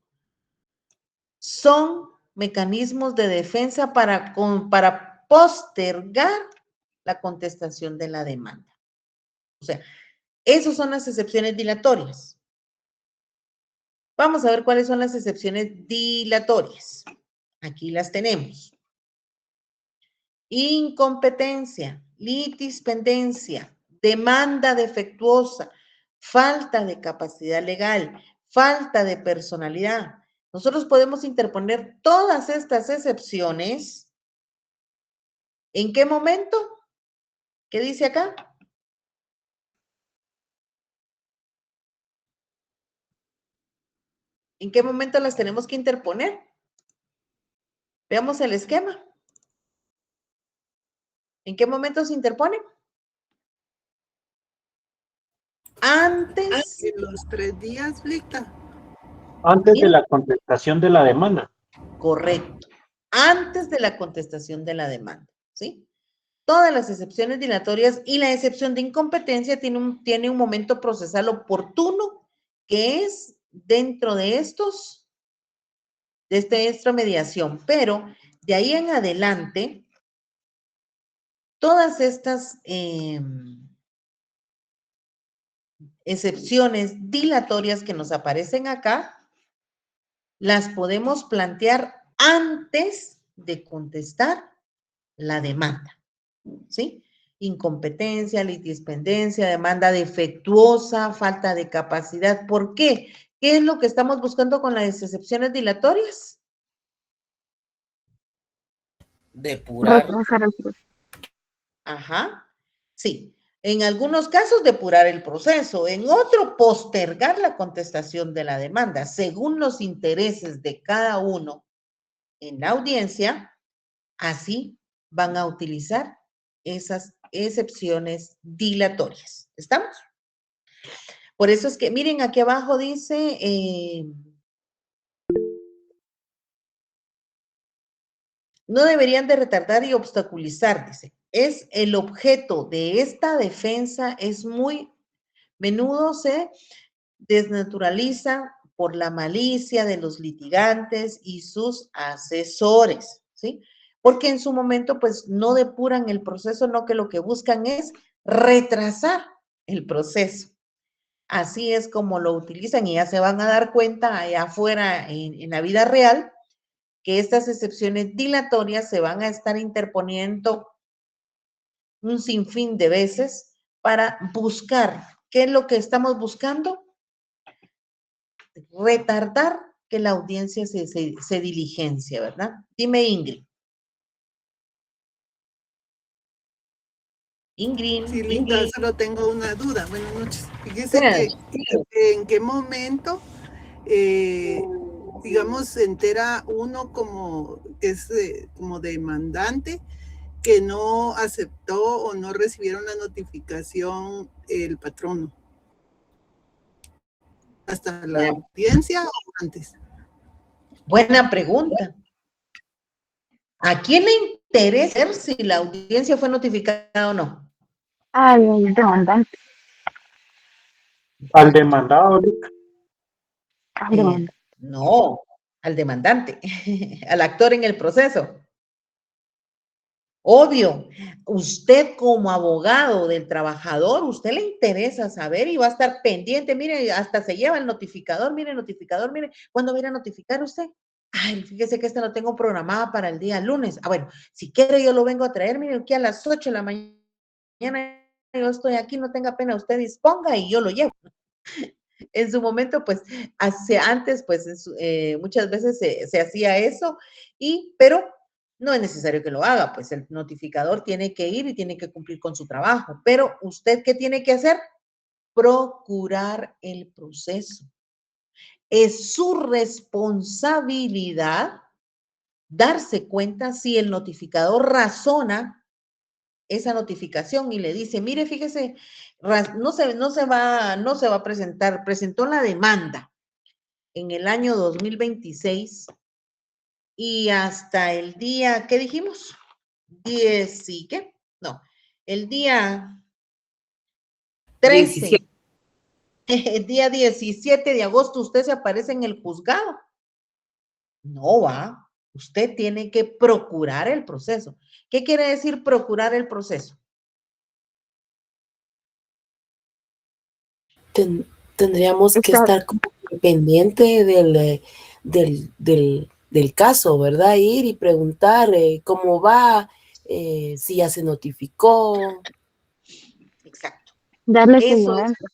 Son mecanismos de defensa para postergar la contestación de la demanda. O sea, esas son las excepciones dilatorias. Vamos a ver cuáles son las excepciones dilatorias. Aquí las tenemos. Incompetencia, litispendencia, demanda defectuosa, falta de capacidad legal, falta de personalidad. Nosotros podemos interponer todas estas excepciones. ¿En qué momento? ¿Qué dice acá? ¿En qué momento las tenemos que interponer? Veamos el esquema. ¿En qué momento se interpone? Antes. En los 3 días, Licta. Antes de la contestación de la demanda. Correcto. Antes de la contestación de la demanda, ¿sí? Todas las excepciones dilatorias y la excepción de incompetencia tiene un momento procesal oportuno que es dentro de esta mediación, pero de ahí en adelante, todas estas excepciones dilatorias que nos aparecen acá, las podemos plantear antes de contestar la demanda, ¿sí? Incompetencia, litispendencia, demanda defectuosa, falta de capacidad. ¿Por qué? ¿Qué es lo que estamos buscando con las excepciones dilatorias? Depurar. Ajá, sí. En algunos casos depurar el proceso, en otro postergar la contestación de la demanda, según los intereses de cada uno en la audiencia, así van a utilizar esas excepciones dilatorias. ¿Estamos? Por eso es que, miren, aquí abajo dice, no deberían de retardar y obstaculizar, dice. Es el objeto de esta defensa, es muy menudo se desnaturaliza por la malicia de los litigantes y sus asesores, ¿sí? Porque en su momento, pues, no depuran el proceso, no, que lo que buscan es retrasar el proceso. Así es como lo utilizan y ya se van a dar cuenta allá afuera en la vida real que estas excepciones dilatorias se van a estar interponiendo un sinfín de veces para buscar, ¿qué es lo que estamos buscando? Retardar que la audiencia se diligencia, ¿verdad? Dime, Ingrid. Ingrid. Sí, Linda, solo tengo una duda. Buenas noches. Fíjese que en qué momento, digamos, se entera uno como que es como demandante que no aceptó o no recibieron la notificación el patrono. ¿Hasta la audiencia o antes? Buena pregunta. ¿A quién le interesa ver si la audiencia fue notificada o no? Al demandante. Al demandado, Al demandante. No, al demandante, al actor en el proceso. Obvio, usted como abogado del trabajador, usted le interesa saber y va a estar pendiente, mire, hasta se lleva el notificador, mire, ¿cuándo va a ir a notificar usted? Ay, fíjese que esta lo tengo programada para el día lunes. Ah, bueno, si quiere yo lo vengo a traer, mire, aquí a las 8 de la mañana yo estoy aquí, no tenga pena, usted disponga y yo lo llevo. En su momento, pues, antes, pues, muchas veces se hacía eso, pero no es necesario que lo haga, pues el notificador tiene que ir y tiene que cumplir con su trabajo. Pero usted, ¿qué tiene que hacer? Procurar el proceso. Es su responsabilidad darse cuenta si el notificador razona esa notificación y le dice, mire, fíjese, no se va a presentar, presentó la demanda en el año 2026 y hasta el día, ¿qué dijimos? 10 y ¿qué? No, el día 13, 17. el día 17 de agosto usted se aparece en el juzgado. No va, usted tiene que procurar el proceso. ¿Qué quiere decir procurar el proceso? Tendríamos que estar como pendiente del caso, ¿verdad? Ir y preguntar cómo va, si ya se notificó. Exacto. Darle seguimiento.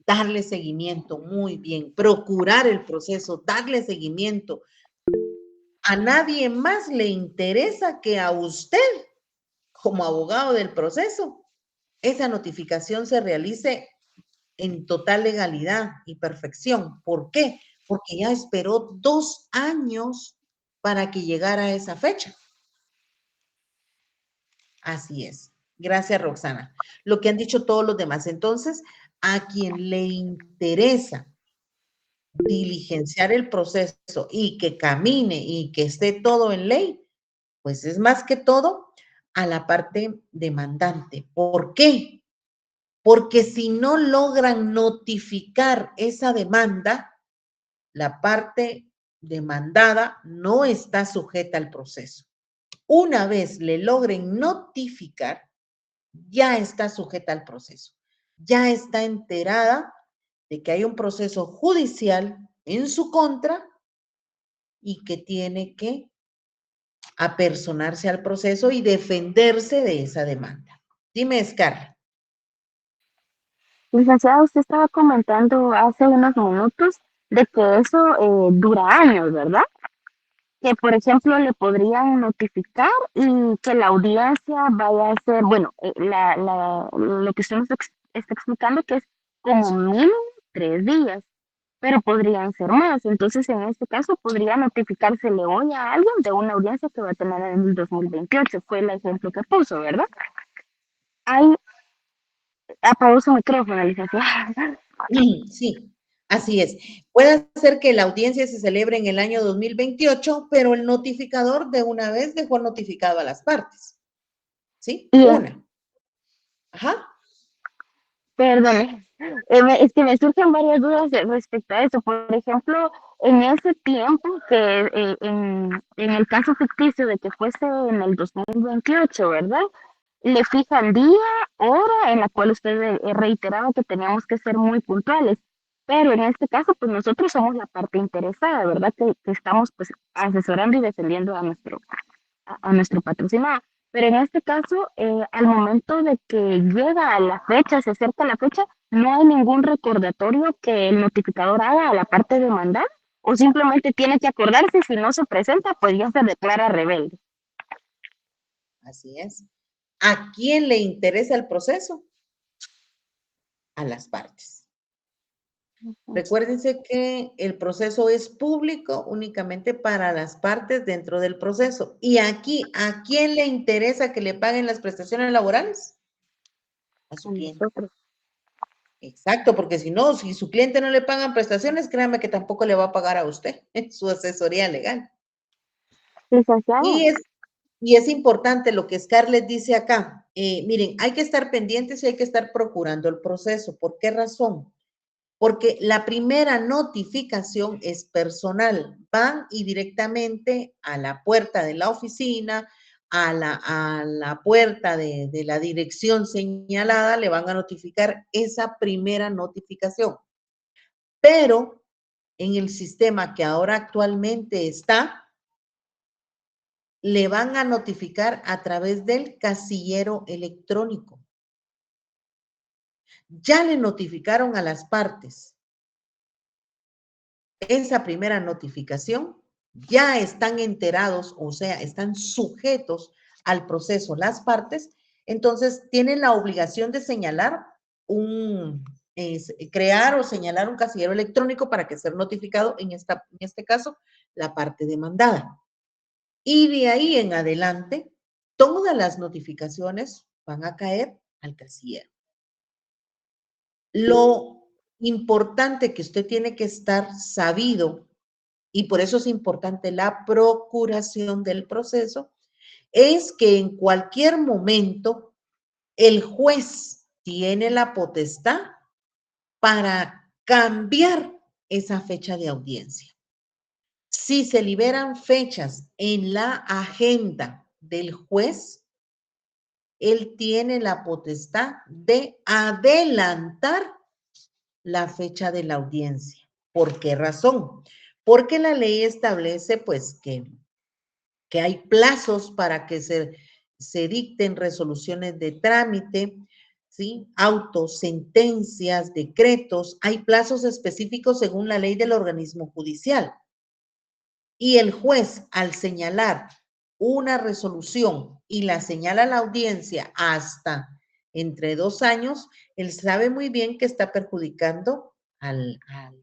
Darle seguimiento, muy bien. Procurar el proceso, darle seguimiento. A nadie más le interesa que a usted, como abogado del proceso, esa notificación se realice en total legalidad y perfección. ¿Por qué? Porque ya esperó 2 años para que llegara esa fecha. Así es. Gracias, Roxana. Lo que han dicho todos los demás. Entonces, a quien le interesa diligenciar el proceso y que camine y que esté todo en ley, pues es más que todo a la parte demandante. ¿Por qué? Porque si no logran notificar esa demanda, la parte demandada no está sujeta al proceso. Una vez le logren notificar, ya está sujeta al proceso. Ya está enterada de que hay un proceso judicial en su contra y que tiene que apersonarse al proceso y defenderse de esa demanda. Dime, Scarlett. Licenciada, usted estaba comentando hace unos minutos de que eso dura años, ¿verdad? Que, por ejemplo, le podrían notificar y que la audiencia vaya a ser, bueno, lo que usted nos está explicando que es como mínimo 3 días, pero podrían ser más. Entonces, en este caso, podría notificársele hoy a alguien de una audiencia que va a tener en el 2028. Fue el ejemplo que puso, ¿verdad? Apagó su micrófono, licenciada. Sí, así es. Puede ser que la audiencia se celebre en el año 2028, pero el notificador de una vez dejó notificado a las partes. ¿Sí? Una. Ajá. Perdón, es que me surgen varias dudas respecto a eso. Por ejemplo, en ese tiempo que en el caso ficticio de que fuese en el 2028, ¿verdad? Le fijan día, hora en la cual usted reiteraba que teníamos que ser muy puntuales. Pero en este caso, pues nosotros somos la parte interesada, ¿verdad? Que estamos pues asesorando y defendiendo a nuestro patrocinado. Pero en este caso, al momento de que llega a la fecha, se acerca la fecha, no hay ningún recordatorio que el notificador haga a la parte demandada, o simplemente tiene que acordarse, si no se presenta, pues ya se declara rebelde. Así es. ¿A quién le interesa el proceso? A las partes. Recuérdense que el proceso es público únicamente para las partes dentro del proceso. Y aquí, ¿a quién le interesa que le paguen las prestaciones laborales? A su cliente. Exacto, porque si no, si su cliente no le pagan prestaciones, créame que tampoco le va a pagar a usted su asesoría legal. Licenciado. Y es importante lo que Scarlett dice acá. Miren, hay que estar pendientes y hay que estar procurando el proceso. ¿Por qué razón? Porque la primera notificación es personal. Van y directamente a la puerta de la oficina, a la puerta de la dirección señalada, le van a notificar esa primera notificación. Pero en el sistema que ahora actualmente está, le van a notificar a través del casillero electrónico. Ya le notificaron a las partes esa primera notificación, ya están enterados, o sea, están sujetos al proceso las partes, entonces tienen la obligación de señalar crear o señalar un casillero electrónico para que sea notificado, en este caso, la parte demandada. Y de ahí en adelante, todas las notificaciones van a caer al casillero. Lo importante que usted tiene que estar sabido, y por eso es importante la procuración del proceso, es que en cualquier momento el juez tiene la potestad para cambiar esa fecha de audiencia. Si se liberan fechas en la agenda del juez, él tiene la potestad de adelantar la fecha de la audiencia. ¿Por qué razón? Porque la ley establece, pues, que hay plazos para que se dicten resoluciones de trámite, ¿sí? Autos, sentencias, decretos. Hay plazos específicos según la ley del organismo judicial. Y el juez, al señalar una resolución y la señala a la audiencia hasta entre 2 años, él sabe muy bien que está perjudicando al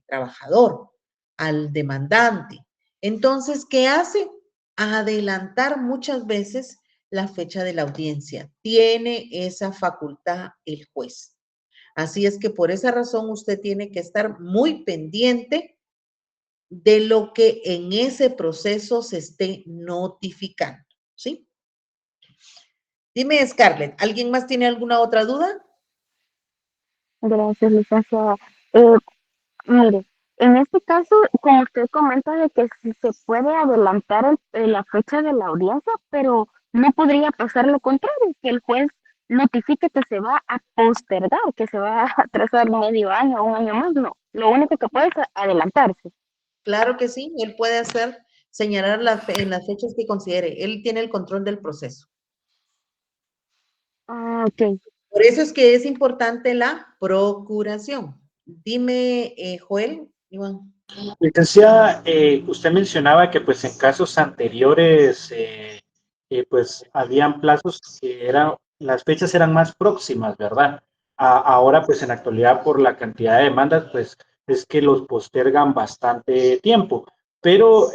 trabajador, al demandante. Entonces, ¿qué hace? Adelantar muchas veces la fecha de la audiencia. Tiene esa facultad el juez. Así es que por esa razón usted tiene que estar muy pendiente de lo que en ese proceso se esté notificando, ¿sí? Dime, Scarlett, ¿alguien más tiene alguna otra duda? Gracias, licenciada. Mire, en este caso, como usted comenta de que si se puede adelantar la fecha de la audiencia, pero no podría pasar lo contrario, que el juez notifique que se va a postergar, que se va a atrasar medio año o un año más. No, lo único que puede es adelantarse. Claro que sí, él puede señalar en las fechas que considere. Él tiene el control del proceso. Ah, ok. Por eso es que es importante la procuración. Dime, Joel, Iván. Licenciada, usted mencionaba que pues en casos anteriores pues habían plazos que las fechas eran más próximas, ¿verdad? Ahora pues en la actualidad por la cantidad de demandas pues es que los postergan bastante tiempo. Pero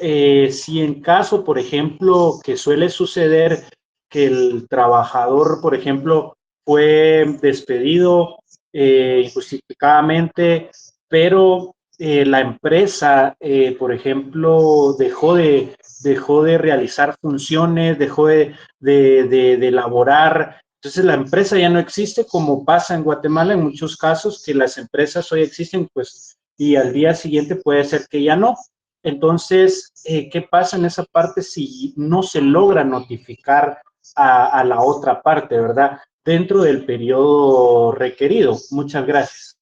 si en caso, por ejemplo, que suele suceder que el trabajador, por ejemplo, fue despedido injustificadamente, pero la empresa, por ejemplo, dejó de realizar funciones, dejó de elaborar. Entonces la empresa ya no existe, como pasa en Guatemala en muchos casos, que las empresas hoy existen, pues, y al día siguiente puede ser que ya no. Entonces, ¿qué pasa en esa parte si no se logra notificar a la otra parte, verdad? Dentro del periodo requerido. Muchas gracias.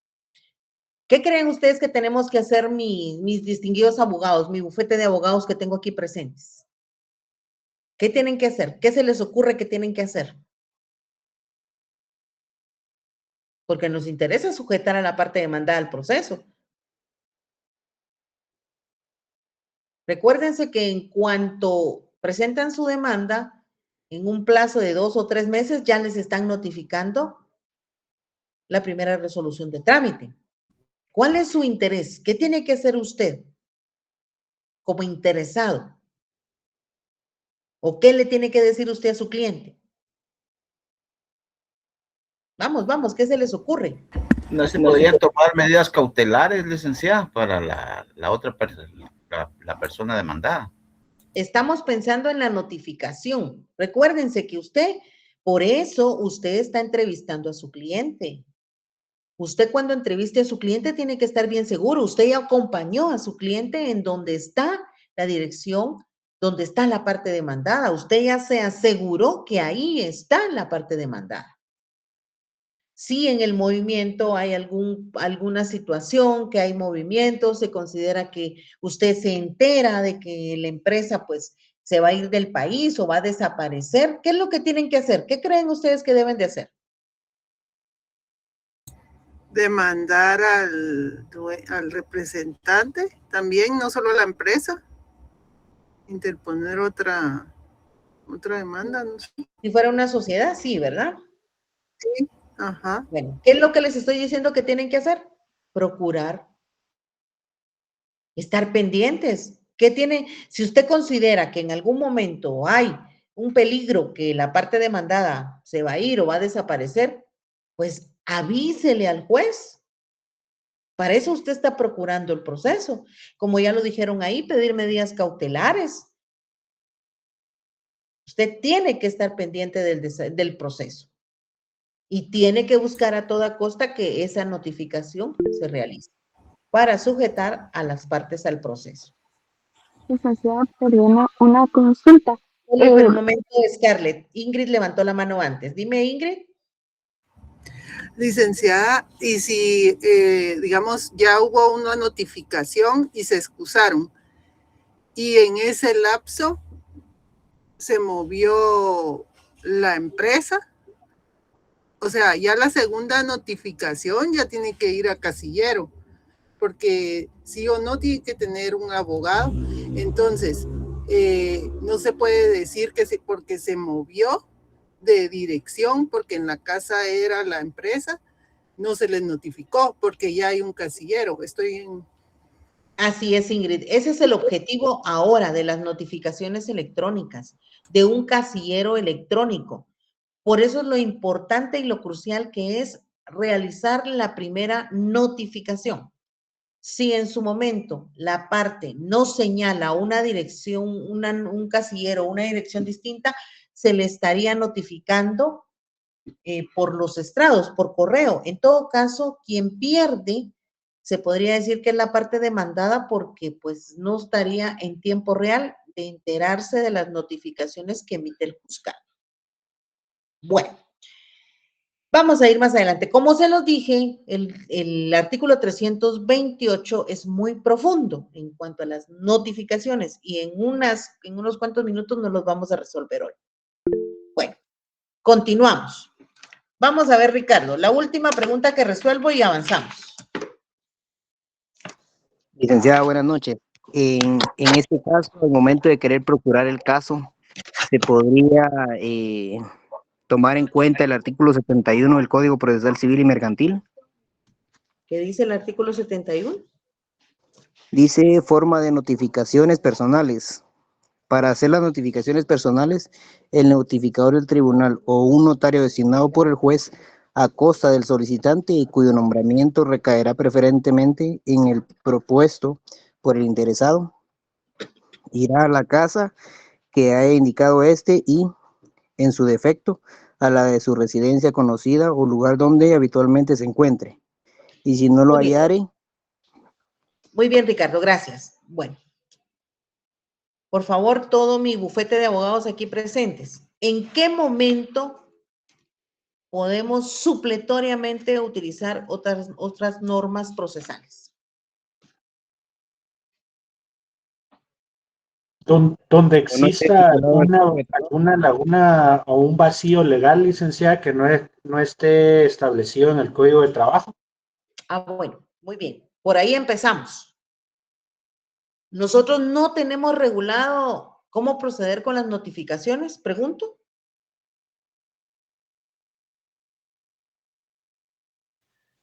¿Qué creen ustedes que tenemos que hacer mis distinguidos abogados, mi bufete de abogados que tengo aquí presentes? ¿Qué tienen que hacer? ¿Qué se les ocurre que tienen que hacer? Porque nos interesa sujetar a la parte demandada al proceso. Recuérdense que en cuanto presentan su demanda, en un plazo de 2 o 3 meses ya les están notificando la primera resolución de trámite. ¿Cuál es su interés? ¿Qué tiene que hacer usted como interesado? ¿O qué le tiene que decir usted a su cliente? Vamos, ¿qué se les ocurre? ¿No se podrían tomar medidas cautelares, licenciada, para la otra la persona demandada? Estamos pensando en la notificación. Recuérdense que por eso usted está entrevistando a su cliente. Usted cuando entreviste a su cliente tiene que estar bien seguro. Usted ya acompañó a su cliente en donde está la dirección, donde está la parte demandada. Usted ya se aseguró que ahí está la parte demandada. Si en el movimiento hay alguna situación, que hay movimiento, se considera que usted se entera de que la empresa pues se va a ir del país o va a desaparecer, ¿qué es lo que tienen que hacer? ¿Qué creen ustedes que deben de hacer? Demandar al representante, también, no solo a la empresa, interponer otra demanda, no sé. Si fuera una sociedad, sí, ¿verdad? Sí, ajá. Bueno, ¿qué es lo que les estoy diciendo que tienen que hacer? Procurar estar pendientes. Si usted considera que en algún momento hay un peligro que la parte demandada se va a ir o va a desaparecer, pues avísele al juez. Para eso usted está procurando el proceso. Como ya lo dijeron ahí, pedir medidas cautelares. Usted tiene que estar pendiente del proceso y tiene que buscar a toda costa que esa notificación se realice para sujetar a las partes al proceso. Licenciada, perdona, una consulta. Pero un momento, Scarlett. Ingrid levantó la mano antes. Dime, Ingrid. Licenciada, y si, digamos, ya hubo una notificación y se excusaron, y en ese lapso se movió la empresa, o sea, ya la segunda notificación ya tiene que ir a casillero, porque sí o no tiene que tener un abogado. Entonces, no se puede decir que porque se movió de dirección, porque en la casa era la empresa, no se les notificó, porque ya hay un casillero. Así es, Ingrid. Ese es el objetivo ahora de las notificaciones electrónicas, de un casillero electrónico. Por eso es lo importante y lo crucial que es realizar la primera notificación. Si en su momento la parte no señala una dirección, un casillero, una dirección distinta, se le estaría notificando por los estrados, por correo. En todo caso, quien pierde, se podría decir que es la parte demandada porque pues no estaría en tiempo real de enterarse de las notificaciones que emite el juzgado. Bueno. Vamos a ir más adelante. Como se los dije, el artículo 328 es muy profundo en cuanto a las notificaciones y en unos cuantos minutos nos los vamos a resolver hoy. Bueno, continuamos. Vamos a ver, Ricardo, la última pregunta que resuelvo y avanzamos. Licenciada, buenas noches. En este caso, al momento de querer procurar el caso, se podría tomar en cuenta el artículo 71 del Código Procesal Civil y Mercantil. ¿Qué dice el artículo 71? Dice forma de notificaciones personales. Para hacer las notificaciones personales, el notificador del tribunal o un notario designado por el juez a costa del solicitante y cuyo nombramiento recaerá preferentemente en el propuesto por el interesado, irá a la casa que haya indicado y, en su defecto, a la de su residencia conocida o lugar donde habitualmente se encuentre. Y si no lo hallare... Muy bien, Ricardo, gracias. Bueno. Por favor, todo mi bufete de abogados aquí presentes. ¿En qué momento podemos supletoriamente utilizar otras normas procesales? Donde exista alguna laguna o un vacío legal, licenciada, que no esté establecido en el Código de Trabajo. Ah, bueno, muy bien. Por ahí empezamos. Nosotros no tenemos regulado cómo proceder con las notificaciones, pregunto.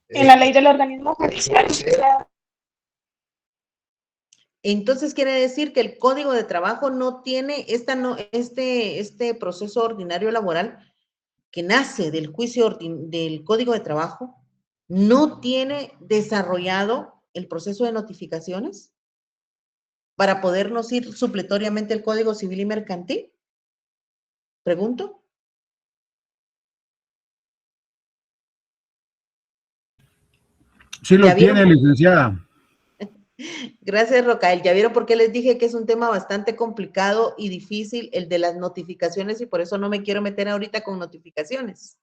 En la ley del organismo judicial. Entonces quiere decir que el Código de Trabajo no tiene este proceso ordinario laboral que nace del juicio del Código de Trabajo, no tiene desarrollado el proceso de notificaciones para podernos ir supletoriamente el Código Civil y Mercantil? Pregunto. Sí lo tiene, licenciada. Gracias, Rocael. Ya vieron por qué les dije que es un tema bastante complicado y difícil el de las notificaciones y por eso no me quiero meter ahorita con notificaciones.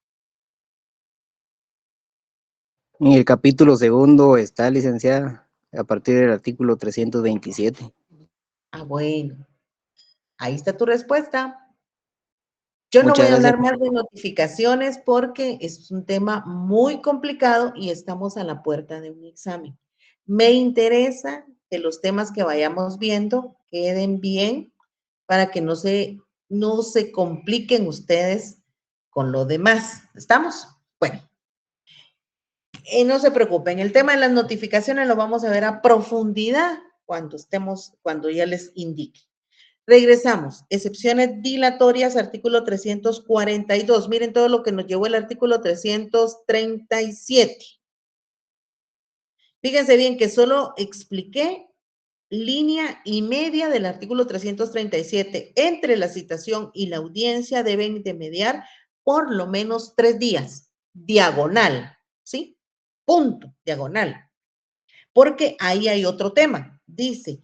En el capítulo segundo está, licenciada, a partir del artículo 327. Ah, bueno. Ahí está tu respuesta. Yo no Muchas voy a hablar gracias. más de notificaciones porque es un tema muy complicado y estamos a la puerta de un examen. Me interesa que los temas que vayamos viendo queden bien para que no se compliquen ustedes con lo demás. ¿Estamos? Bueno. No se preocupen, el tema de las notificaciones lo vamos a ver a profundidad cuando ya les indique. Regresamos. Excepciones dilatorias, artículo 342. Miren todo lo que nos llevó el artículo 337. Fíjense bien que solo expliqué línea y media del artículo 337. Entre la citación y la audiencia deben de mediar por lo menos 3 días. Diagonal, ¿sí? Punto, diagonal. Porque ahí hay otro tema. Dice,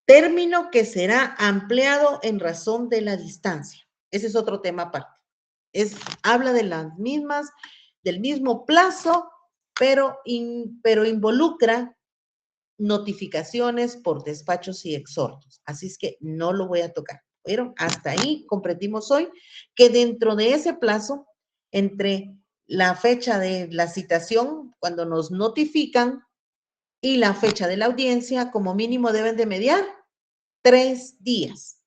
término que será ampliado en razón de la distancia. Ese es otro tema aparte. Habla de las mismas, del mismo plazo, pero involucra notificaciones por despachos y exhortos. Así es que no lo voy a tocar. ¿Vieron? Hasta ahí comprendimos hoy que dentro de ese plazo, entre la fecha de la citación, cuando nos notifican, y la fecha de la audiencia, como mínimo deben de mediar 3 días.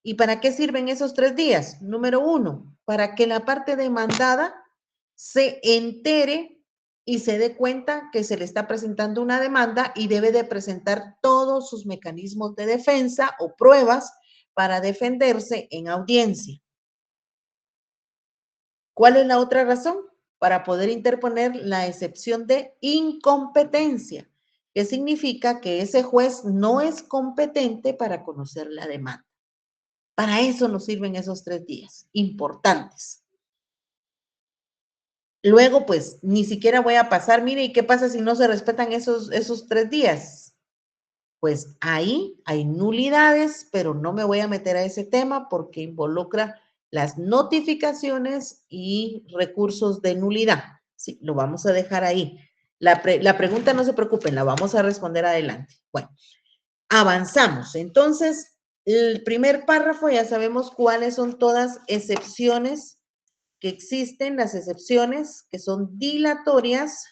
¿Y para qué sirven esos 3 días? Número 1, para que la parte demandada se entere y se dé cuenta que se le está presentando una demanda y debe de presentar todos sus mecanismos de defensa o pruebas para defenderse en audiencia. ¿Cuál es la otra razón? Para poder interponer la excepción de incompetencia, que significa que ese juez no es competente para conocer la demanda. Para eso nos sirven esos 3 días, importantes. Luego, pues, ni siquiera voy a pasar, mire, ¿y qué pasa si no se respetan esos 3 días? Pues ahí hay nulidades, pero no me voy a meter a ese tema porque involucra las notificaciones y recursos de nulidad. Sí, lo vamos a dejar ahí. La pregunta no se preocupen, la vamos a responder adelante. Bueno, avanzamos. Entonces, el primer párrafo ya sabemos cuáles son todas excepciones que existen, las excepciones que son dilatorias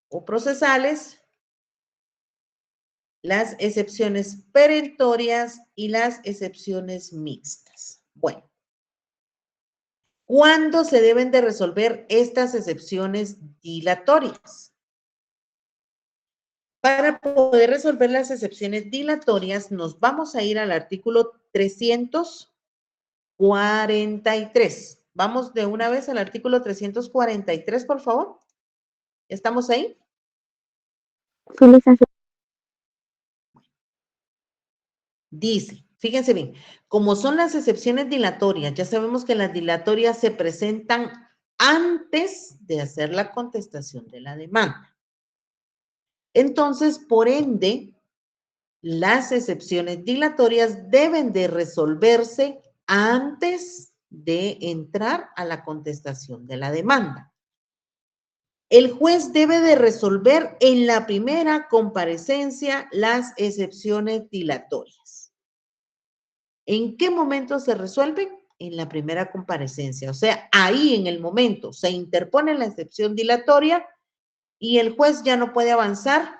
o procesales, las excepciones perentorias y las excepciones mixtas. Bueno, ¿cuándo se deben de resolver estas excepciones dilatorias? Para poder resolver las excepciones dilatorias, nos vamos a ir al artículo 343. Vamos de una vez al artículo 343, por favor. ¿Estamos ahí? Sí, licenciada. Dice, fíjense bien, como son las excepciones dilatorias, ya sabemos que las dilatorias se presentan antes de hacer la contestación de la demanda. Entonces, por ende, las excepciones dilatorias deben de resolverse antes de entrar a la contestación de la demanda. El juez debe de resolver en la primera comparecencia las excepciones dilatorias. ¿En qué momento se resuelven? En la primera comparecencia. O sea, ahí en el momento se interpone la excepción dilatoria y el juez ya no puede avanzar.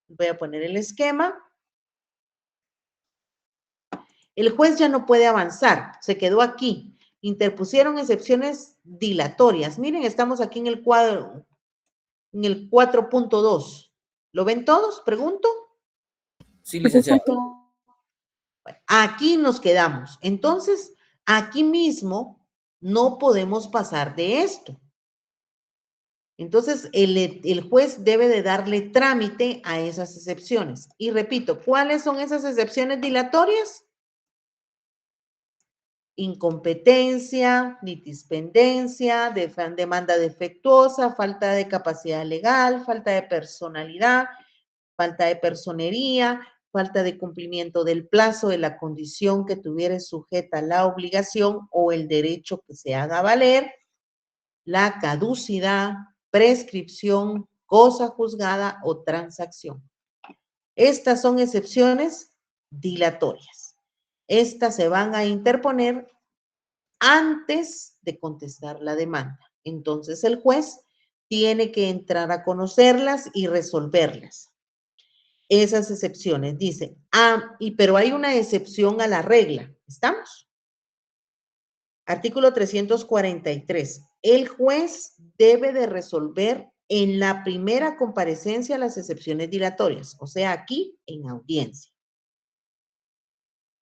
Voy a poner el esquema. El juez ya no puede avanzar, se quedó aquí. Interpusieron excepciones dilatorias. Miren, estamos aquí en el cuadro, en el 4.2. ¿Lo ven todos? Pregunto. Sí, licenciada. Bueno, aquí nos quedamos. Entonces, aquí mismo No podemos pasar de esto. Entonces, el juez debe de darle trámite a esas excepciones. Y repito, ¿cuáles son esas excepciones dilatorias? Incompetencia, litispendencia, demanda defectuosa, falta de capacidad legal, falta de personalidad, falta de personería, falta de cumplimiento del plazo de la condición que tuviera sujeta la obligación o el derecho que se haga valer, la caducidad, prescripción, cosa juzgada o transacción. Estas son excepciones dilatorias. Estas se van a interponer antes de contestar la demanda. Entonces el juez tiene que entrar a conocerlas y resolverlas. Esas excepciones, dice, pero hay una excepción a la regla. ¿Estamos? Artículo 343. El juez debe de resolver en la primera comparecencia las excepciones dilatorias, o sea, aquí en audiencia.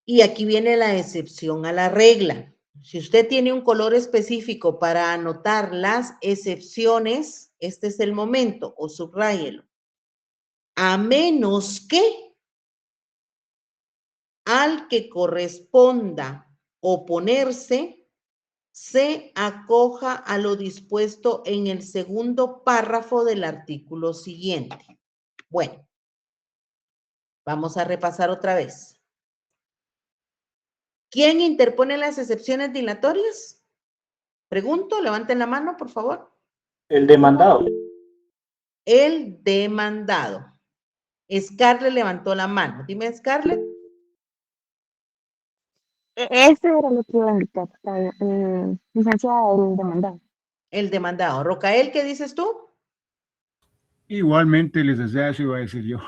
Y aquí viene la excepción a la regla. Si usted tiene un color específico para anotar las excepciones, este es el momento, o subráyelo. A menos que al que corresponda oponerse se acoja a lo dispuesto en el segundo párrafo del artículo siguiente. Bueno, vamos a repasar otra vez. ¿Quién interpone las excepciones dilatorias? Pregunto, levanten la mano, por favor. El demandado. El demandado. Scarlett levantó la mano. Dime, Scarlett. Eso era lo que iba a indicar, licenciada, el demandado. El demandado. Rocael, ¿qué dices tú? Igualmente, licenciada, eso iba a decir yo.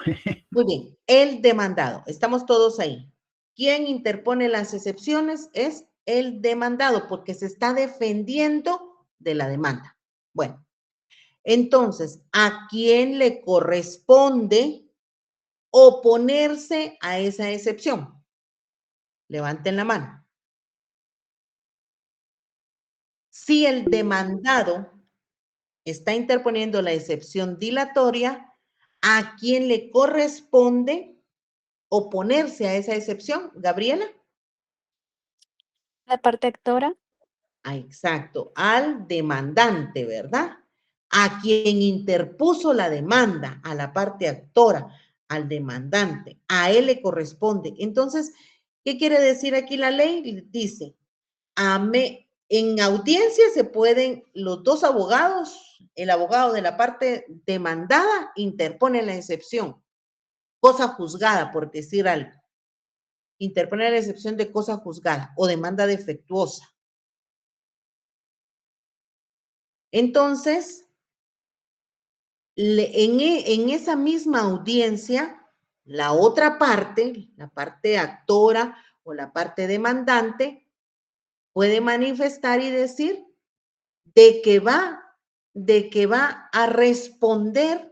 Muy bien, el demandado. Estamos todos ahí. ¿Quién interpone las excepciones? Es el demandado, porque se está defendiendo de la demanda. Bueno, entonces, ¿a quién le corresponde oponerse a esa excepción? Levanten la mano. Si el demandado está interponiendo la excepción dilatoria, ¿a quién le corresponde oponerse a esa excepción? Gabriela. La parte actora. Ah, exacto, al demandante, ¿verdad? A quien interpuso la demanda, a la parte actora, al demandante, a él le corresponde. Entonces, ¿qué quiere decir aquí la ley? Dice, en audiencia se pueden los dos abogados, el abogado de la parte demandada interpone la excepción, cosa juzgada, por decir algo. Interpone la excepción de cosa juzgada o demanda defectuosa. Entonces, en esa misma audiencia, la otra parte, la parte actora o la parte demandante, puede manifestar y decir de que va a responder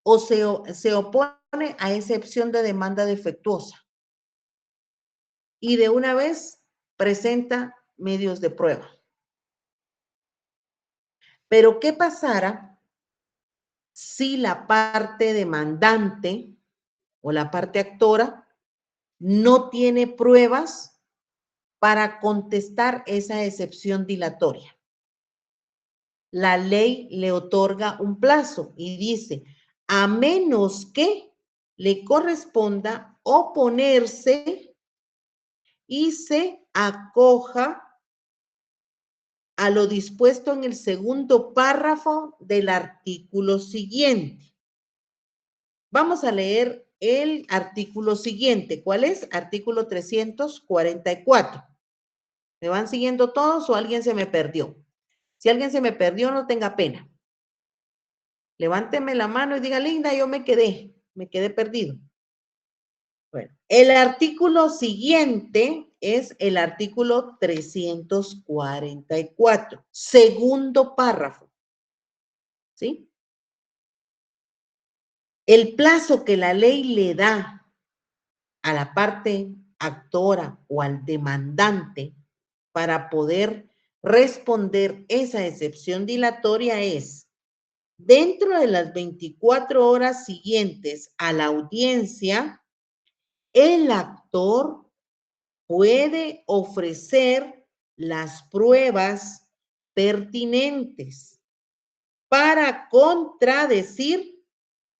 o se opone a excepción de demanda defectuosa. Y de una vez presenta medios de prueba. Pero, ¿qué pasará si la parte demandante o la parte actora no tiene pruebas para contestar esa excepción dilatoria? La ley le otorga un plazo y dice, a menos que le corresponda oponerse y se acoja a lo dispuesto en el segundo párrafo del artículo siguiente. Vamos a leer el artículo siguiente. ¿Cuál es? Artículo 344. ¿Me van siguiendo todos o alguien se me perdió? Si alguien se me perdió, no tenga pena. Levánteme la mano y diga, Linda, yo me quedé perdido. Bueno, el artículo siguiente es el artículo 344, segundo párrafo. ¿Sí? El plazo que la ley le da a la parte actora o al demandante para poder responder esa excepción dilatoria es: dentro de las 24 horas siguientes a la audiencia, el actor puede ofrecer las pruebas pertinentes para contradecir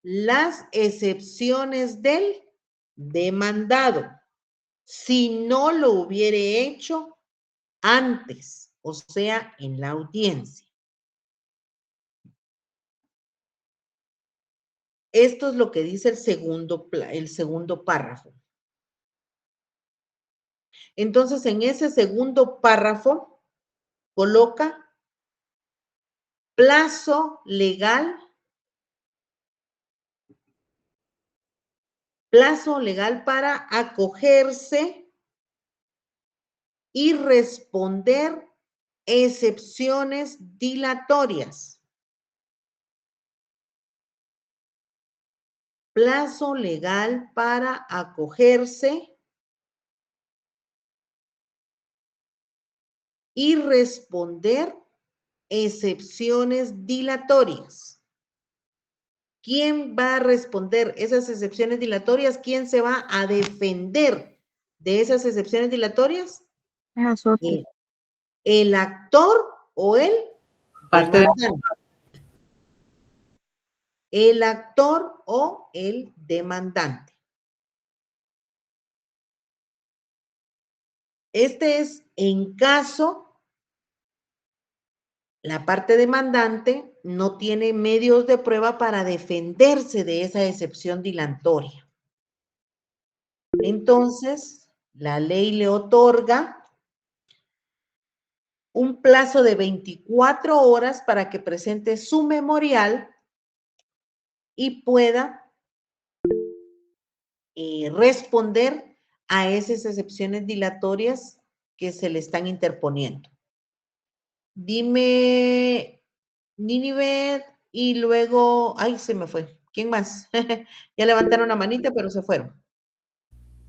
las excepciones del demandado, si no lo hubiere hecho antes, o sea, en la audiencia. Esto es lo que dice el segundo párrafo. Entonces, en ese segundo párrafo, coloca plazo legal para acogerse y responder excepciones dilatorias. Plazo legal para acogerse y responder excepciones dilatorias. ¿Quién va a responder esas excepciones dilatorias? ¿Quién se va a defender de esas excepciones dilatorias? Nosotros. ¿El actor o el demandante? El actor o el demandante. Este es en caso la parte demandante no tiene medios de prueba para defenderse de esa excepción dilatoria. Entonces, la ley le otorga un plazo de 24 horas para que presente su memorial y pueda responder a esas excepciones dilatorias que se le están interponiendo. Dime, Nínive, y luego, ay, se me fue. ¿Quién más? Ya levantaron la manita, pero se fueron.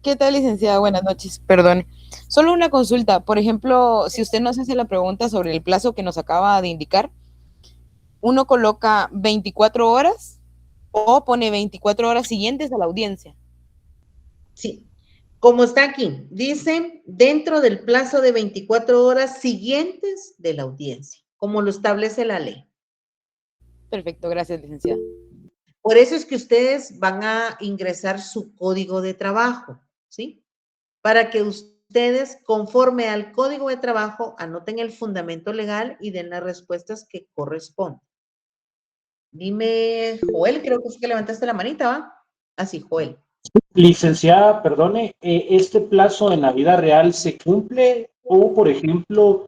¿Qué tal, licenciada? Buenas noches, perdón. Solo una consulta. Por ejemplo, si usted nos hace la pregunta sobre el plazo que nos acaba de indicar, ¿uno coloca 24 horas o pone 24 horas siguientes a la audiencia? Sí, como está aquí, dicen dentro del plazo de 24 horas siguientes de la audiencia, como lo establece la ley. Perfecto, gracias, licenciada. Por eso es que ustedes van a ingresar su código de trabajo, ¿sí? Para que ustedes, conforme al código de trabajo, anoten el fundamento legal y den las respuestas que corresponden. Dime, Joel, creo que es que levantaste la manita, ¿va? Así, Joel. Licenciada, perdone, ¿este plazo en la vida real se cumple o, por ejemplo,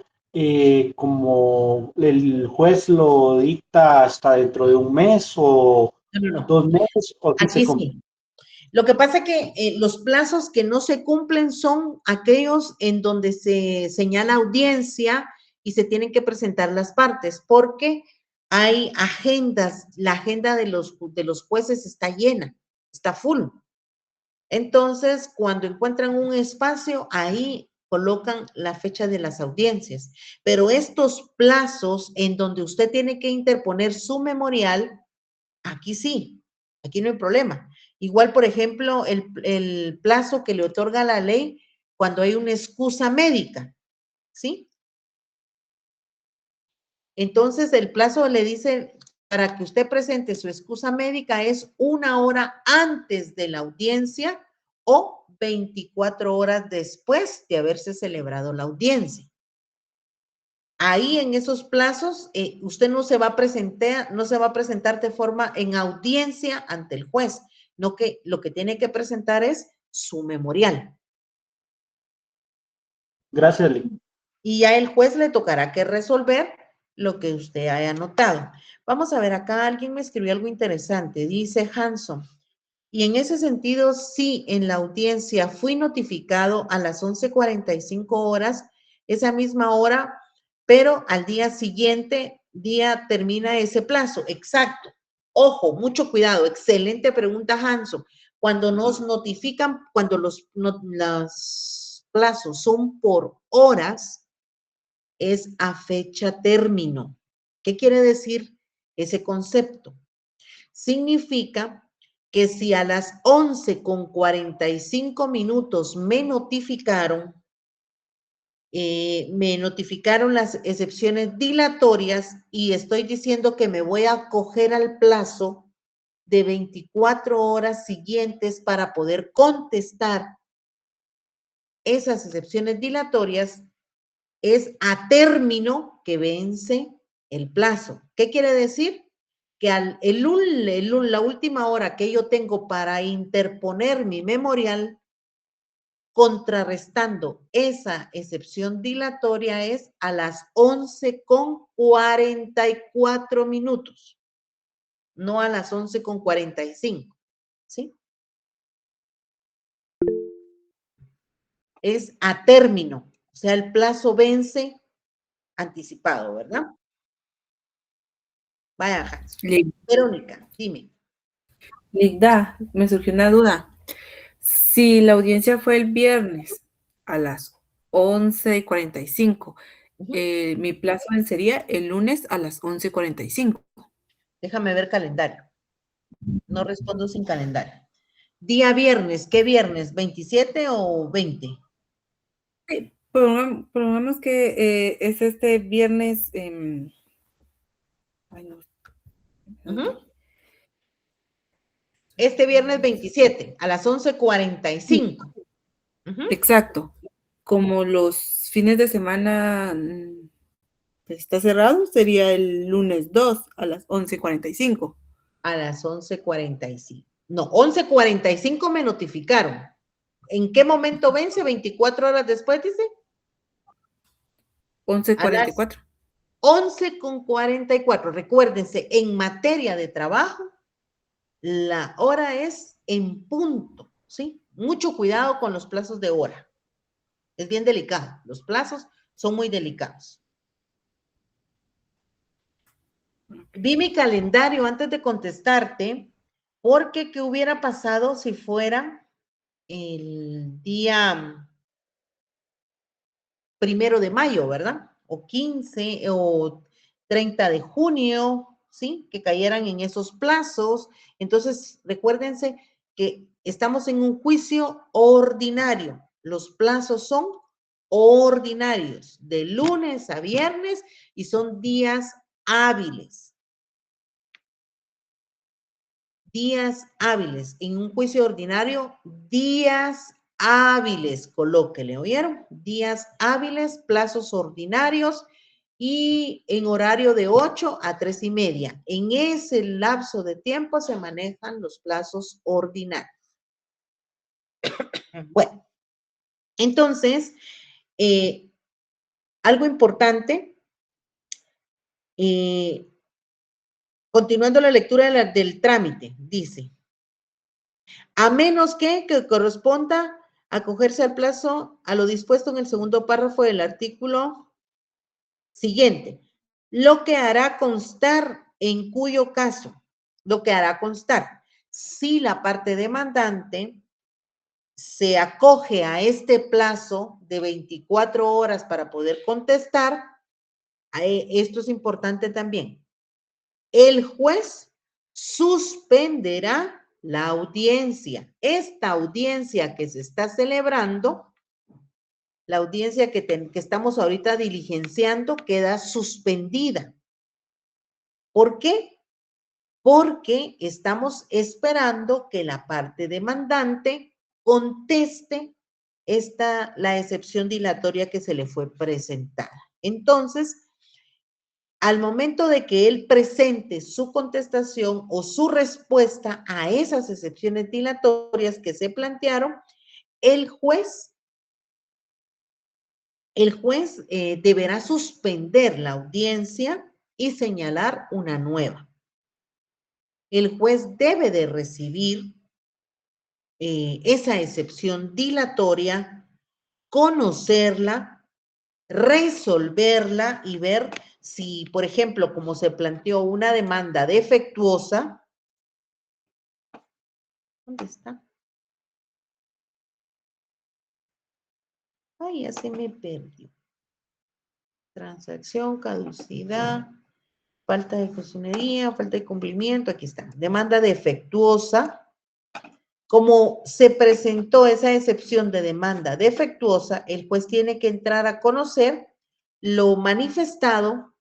como el juez lo dicta hasta dentro de un mes o No. 2 meses? ¿O sí se Aquí cumple? sí. Lo que pasa es que los plazos que no se cumplen son aquellos en donde se señala audiencia y se tienen que presentar las partes, porque hay agendas, la agenda de los jueces está llena, está full. Entonces, cuando encuentran un espacio, ahí colocan la fecha de las audiencias. Pero estos plazos en donde usted tiene que interponer su memorial, aquí sí, aquí no hay problema. Igual, por ejemplo, el plazo que le otorga la ley cuando hay una excusa médica, ¿sí? Entonces, el plazo le dice, para que usted presente su excusa médica es 1 hora antes de la audiencia o 24 horas después de haberse celebrado la audiencia. Ahí en esos plazos, usted no se va a presentar de forma en audiencia ante el juez, no que lo que tiene que presentar es su memorial. Gracias, Lee. Y ya el juez le tocará que resolver lo que usted haya anotado. Vamos a ver, acá alguien me escribió algo interesante, dice Hanson. Y en ese sentido, sí, en la audiencia fui notificado a las 11:45 horas, esa misma hora, pero al día siguiente, termina ese plazo. Exacto. Ojo, mucho cuidado. Excelente pregunta, Hanson. Cuando nos notifican, cuando los plazos son por horas, es a fecha término. ¿Qué quiere decir ese concepto? Significa que si a las 11:45 me notificaron las excepciones dilatorias y estoy diciendo que me voy a acoger al plazo de 24 horas siguientes para poder contestar esas excepciones dilatorias, es a término que vence el plazo. ¿Qué quiere decir? Que la última hora que yo tengo para interponer mi memorial, contrarrestando esa excepción dilatoria, es a las 11:44, no a las 11:45, ¿sí? Es a término, o sea, el plazo vence anticipado, ¿verdad? Vaya, Hans. Verónica, dime. Ligda, me surgió una duda. Si la audiencia fue el viernes a las 11:45, mi plazo vencería el lunes a las 11:45. Déjame ver calendario. No respondo sin calendario. Día viernes, ¿qué viernes? ¿27 o 20? Sí, pongamos que es este viernes. Ay, no. Este viernes 27, a las 11:45. Exacto. Como los fines de semana está cerrado, sería el lunes 2 a las 11:45. A las 11:45. No, 11:45 me notificaron. ¿En qué momento vence? 24 horas después, dice. 11:44. 11:44. Recuérdense, en materia de trabajo, la hora es en punto, ¿sí? Mucho cuidado con los plazos de hora. Es bien delicado. Los plazos son muy delicados. Vi mi calendario antes de contestarte, porque ¿qué hubiera pasado si fuera el día 1 de mayo, ¿verdad? O 15 o 30 de junio, ¿sí? Que cayeran en esos plazos. Entonces, recuérdense que estamos en un juicio ordinario. Los plazos son ordinarios, de lunes a viernes, y son días hábiles. Días hábiles. En un juicio ordinario, días hábiles, colóquele, ¿oyeron? Días hábiles, plazos ordinarios y en horario de 8 a 3:30. En ese lapso de tiempo se manejan los plazos ordinarios. Bueno, entonces, algo importante, continuando la lectura del trámite, dice, a menos que corresponda acogerse al plazo a lo dispuesto en el segundo párrafo del artículo siguiente, lo que hará constar, en cuyo caso, lo que hará constar, si la parte demandante se acoge a este plazo de 24 horas para poder contestar, esto es importante también, el juez suspenderá la audiencia. Esta audiencia que se está celebrando, la audiencia que estamos ahorita diligenciando, queda suspendida. ¿Por qué? Porque estamos esperando que la parte demandante conteste la excepción dilatoria que se le fue presentada. Entonces, al momento de que él presente su contestación o su respuesta a esas excepciones dilatorias que se plantearon, el juez deberá suspender la audiencia y señalar una nueva. El juez debe de recibir esa excepción dilatoria, conocerla, resolverla y ver si, por ejemplo, como se planteó una demanda defectuosa, ¿dónde está? Ay, ya se me perdió. transacción, caducidad, falta de ejecucionería, falta de cumplimiento, aquí está. Demanda defectuosa. Como se presentó esa excepción de demanda defectuosa, el juez tiene que entrar a conocer lo manifestado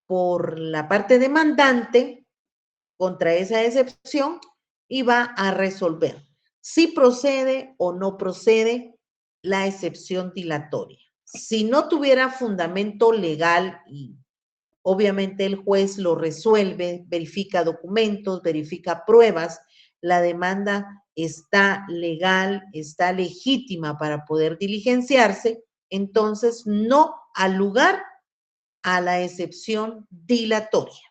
por la parte demandante contra esa excepción y va a resolver si procede o no procede la excepción dilatoria. Si no tuviera fundamento legal, y obviamente el juez lo resuelve, verifica documentos, verifica pruebas, la demanda está legal, está legítima para poder diligenciarse, entonces no al lugar a la excepción dilatoria.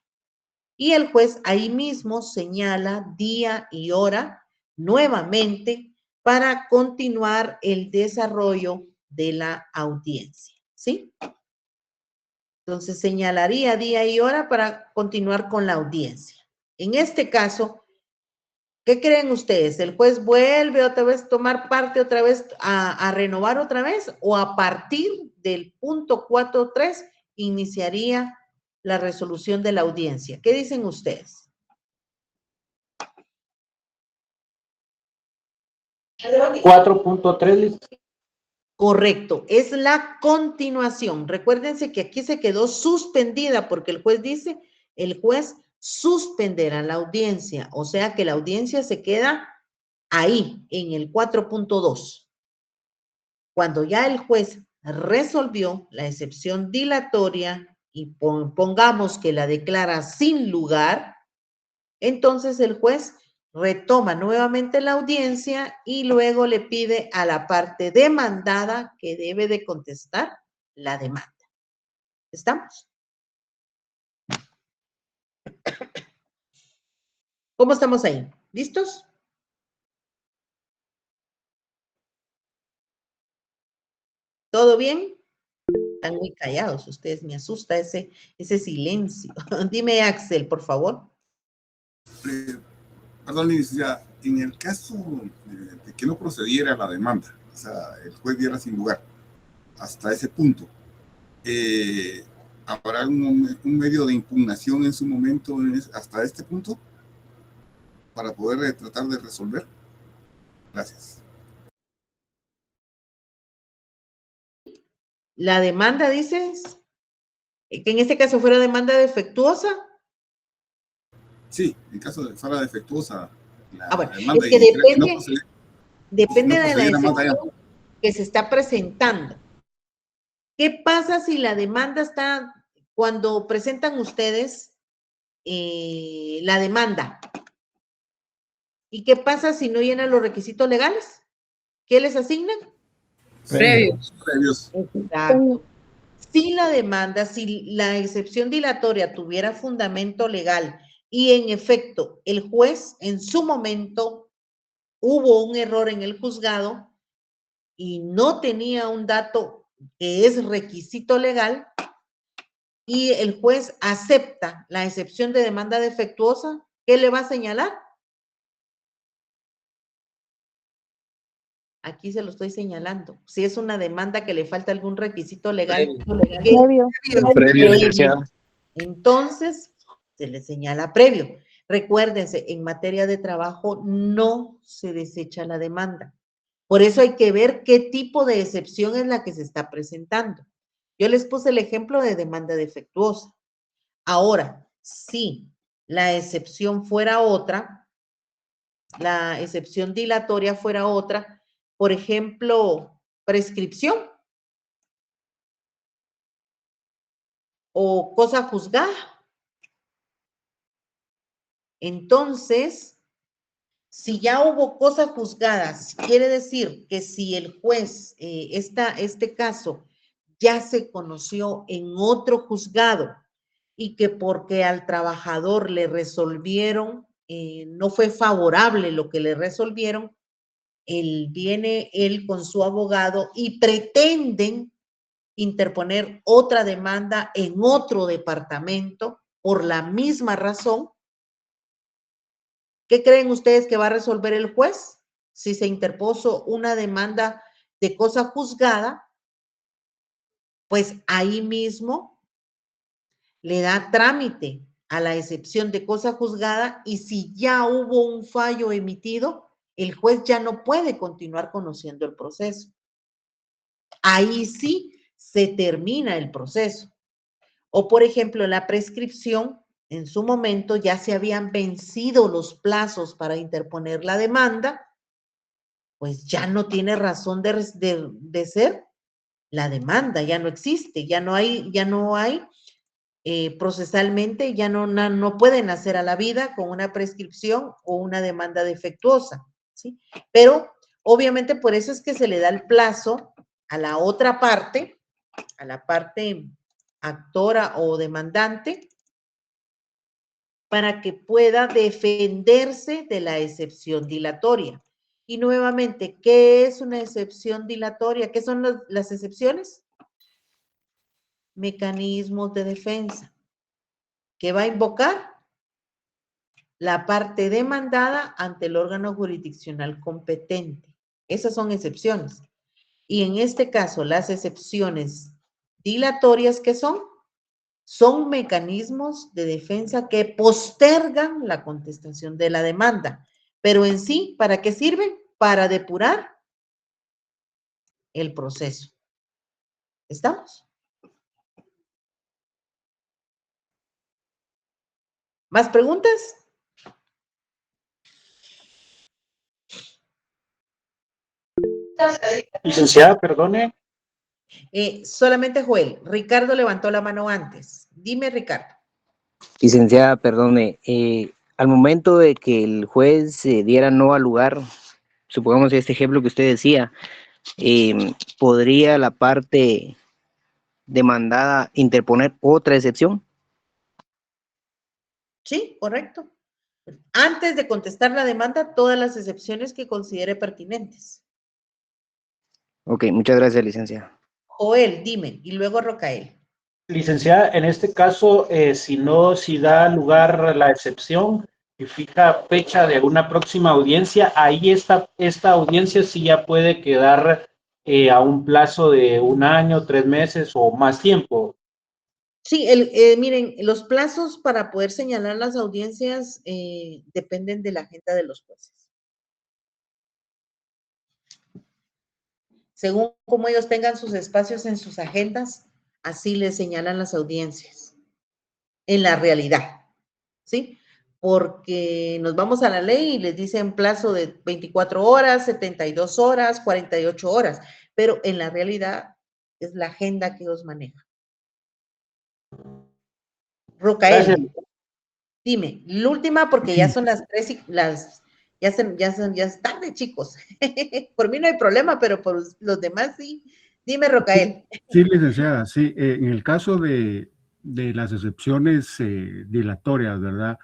Y el juez ahí mismo señala día y hora nuevamente para continuar el desarrollo de la audiencia, ¿sí? Entonces señalaría día y hora para continuar con la audiencia. En este caso, ¿qué creen ustedes? ¿El juez vuelve otra vez a tomar parte otra vez, a renovar otra vez, o a partir del punto 4.3 iniciaría la resolución de la audiencia? ¿Qué dicen ustedes? ¿4.3? Correcto, es la continuación. Recuérdense que aquí se quedó suspendida porque el juez dice, el juez suspenderá la audiencia, o sea que la audiencia se queda ahí, en el 4.2. Cuando ya el juez resolvió la excepción dilatoria y pongamos que la declara sin lugar, entonces el juez retoma nuevamente la audiencia y luego le pide a la parte demandada que debe de contestar la demanda. ¿Estamos? ¿Cómo estamos ahí? ¿Listos? ¿Todo bien? Están muy callados ustedes, me asusta ese silencio. Dime, Axel, por favor. Perdón, licenciada, en el caso de que no procediera la demanda, o sea, el juez diera sin lugar hasta ese punto, ¿habrá un medio de impugnación en su momento hasta este punto para poder tratar de resolver? Gracias. La demanda, dices, que en este caso fuera demanda defectuosa. Sí, en caso de fuera defectuosa la Bueno, demanda, es que depende de la más allá. excepción que se está presentando. ¿Qué pasa si la demanda está, cuando presentan ustedes la demanda? ¿Y qué pasa si no llenan los requisitos legales? ¿Qué les asignan? Previos. Exacto. Si la demanda, si la excepción dilatoria tuviera fundamento legal y en efecto el juez en su momento hubo un error en el juzgado y no tenía un dato que es requisito legal y el juez acepta la excepción de demanda defectuosa, ¿qué le va a señalar? Aquí se lo estoy señalando. Si es una demanda que le falta algún requisito legal. Previo. Entonces, se le señala previo. Recuérdense, en materia de trabajo no se desecha la demanda. Por eso hay que ver qué tipo de excepción es la que se está presentando. Yo les puse el ejemplo de demanda defectuosa. Ahora, si la excepción fuera otra, la excepción dilatoria fuera otra, por ejemplo, prescripción o cosa juzgada. Entonces, si ya hubo cosas juzgadas, quiere decir que si el juez, este caso ya se conoció en otro juzgado y que porque al trabajador le resolvieron, no fue favorable lo que le resolvieron, viene él con su abogado y pretenden interponer otra demanda en otro departamento por la misma razón. ¿Qué creen ustedes que va a resolver el juez? Si se interpuso una demanda de cosa juzgada, pues ahí mismo le da trámite a la excepción de cosa juzgada y si ya hubo un fallo emitido, el juez ya no puede continuar conociendo el proceso. Ahí sí se termina el proceso. O, por ejemplo, la prescripción, en su momento ya se habían vencido los plazos para interponer la demanda, pues ya no tiene razón de ser la demanda, ya no existe, ya no hay procesalmente, ya no pueden hacer a la vida con una prescripción o una demanda defectuosa, ¿sí? Pero, obviamente, por eso es que se le da el plazo a la otra parte, a la parte actora o demandante, para que pueda defenderse de la excepción dilatoria. Y nuevamente, ¿qué es una excepción dilatoria? ¿Qué son las excepciones? Mecanismos de defensa. ¿Qué va a invocar? La parte demandada ante el órgano jurisdiccional competente. Esas son excepciones. Y en este caso, las excepciones dilatorias, ¿qué son? Son mecanismos de defensa que postergan la contestación de la demanda. Pero en sí, ¿para qué sirven? Para depurar el proceso. ¿Estamos? ¿Más preguntas? Licenciada, perdone. Solamente Joel. Ricardo levantó la mano antes. Dime, Ricardo. Licenciada, perdone, al momento de que el juez diera no al lugar, supongamos este ejemplo que usted decía, ¿podría la parte demandada interponer otra excepción? Sí, correcto. Antes de contestar la demanda, todas las excepciones que considere pertinentes. Ok, muchas gracias, licenciada. Joel, dime, y luego Rocael. Licenciada, en este caso, si da lugar la excepción y fija fecha de una próxima audiencia, ahí esta audiencia sí ya puede quedar a un plazo de 1 año, 3 meses o más tiempo. Sí, miren, los plazos para poder señalar las audiencias dependen de la agenda de los jueces. Según como ellos tengan sus espacios en sus agendas, así les señalan las audiencias. En la realidad, ¿sí? Porque nos vamos a la ley y les dicen plazo de 24 horas, 72 horas, 48 horas, pero en la realidad es la agenda que ellos manejan. Rocael, dime, la última porque ya son las 3 y ya es tarde, chicos. Por mí no hay problema, pero por los demás sí. Dime, Rocael. Sí, licenciada, sí. En el caso de las excepciones dilatorias, ¿verdad?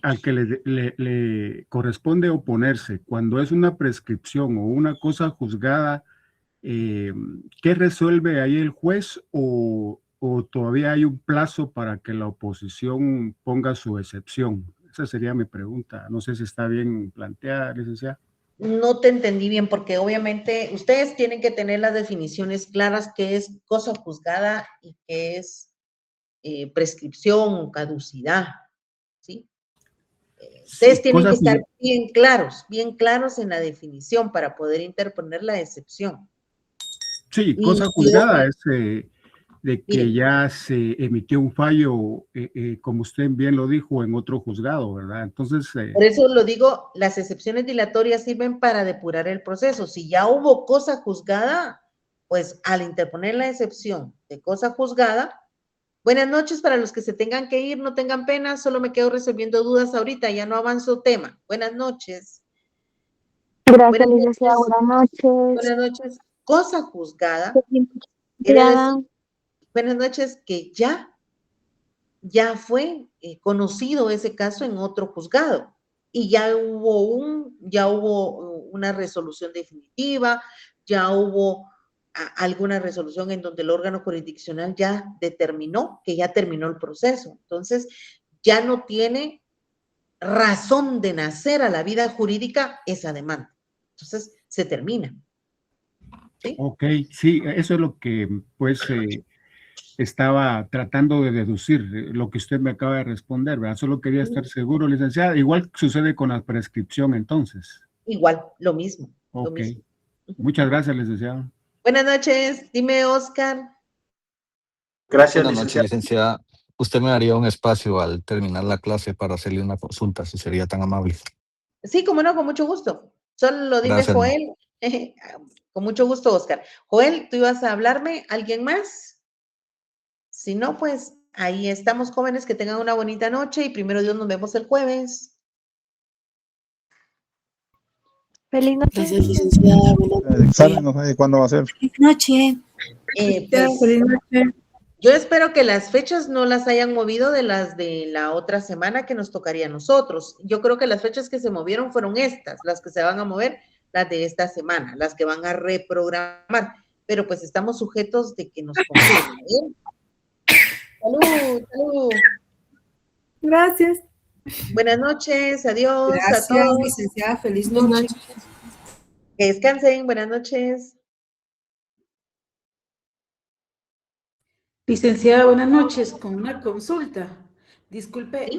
Al que le corresponde oponerse, cuando es una prescripción o una cosa juzgada, ¿qué resuelve ahí el juez o todavía hay un plazo para que la oposición ponga su excepción? Esa sería mi pregunta. No sé si está bien planteada, licenciada. No te entendí bien porque obviamente ustedes tienen que tener las definiciones claras qué es cosa juzgada y qué es prescripción o caducidad, ¿sí? Ustedes tienen que estar bien claros en la definición para poder interponer la excepción. Sí, cosa juzgada es de que ya se emitió un fallo, como usted bien lo dijo, en otro juzgado, ¿verdad? Entonces... Por eso lo digo, las excepciones dilatorias sirven para depurar el proceso. Si ya hubo cosa juzgada, pues al interponer la excepción de cosa juzgada, buenas noches para los que se tengan que ir, no tengan pena, solo me quedo resolviendo dudas ahorita, ya no avanzo tema. Buenas noches. Gracias, licenciada. Buenas noches. Buenas noches. Cosa juzgada. Buenas noches, que ya fue conocido ese caso en otro juzgado y ya hubo una resolución definitiva, ya hubo alguna resolución en donde el órgano jurisdiccional ya determinó que ya terminó el proceso. Entonces, ya no tiene razón de nacer a la vida jurídica esa demanda. Entonces, se termina. ¿sí? Ok, sí, eso es lo que pues estaba tratando de deducir, lo que usted me acaba de responder, ¿verdad? Solo quería estar seguro, licenciada. Igual sucede con la prescripción entonces. Igual, lo mismo. Lo Ok. mismo. Muchas gracias, licenciada. Buenas noches, dime, Oscar. Gracias, Buenas noches, licenciada. licenciada. Usted me daría un espacio al terminar la clase para hacerle una consulta, si sería tan amable. Sí, como no, con mucho gusto. Solo dime, Gracias. Joel. Con mucho gusto, Oscar. Joel, ¿tú ibas a hablarme? ¿Alguien más? Si no, pues ahí estamos, jóvenes, que tengan una bonita noche y primero Dios nos vemos el jueves. Feliz noche. Gracias, licenciada. El examen no sé cuándo va a ser. Feliz noche. Pues, Feliz noche. yo espero que las fechas no las hayan movido de las de la otra semana que nos tocaría a nosotros. Yo creo que las fechas que se movieron fueron estas, las que se van a mover, las de esta semana, las que van a reprogramar. Pero pues estamos sujetos de que nos confirmen, ¿bien? Salud, salud. Gracias. Buenas noches, adiós a Gracias, todos. licenciada. Feliz noche. Que descansen, buenas noches. Licenciada, buenas noches. Con una consulta. Disculpe,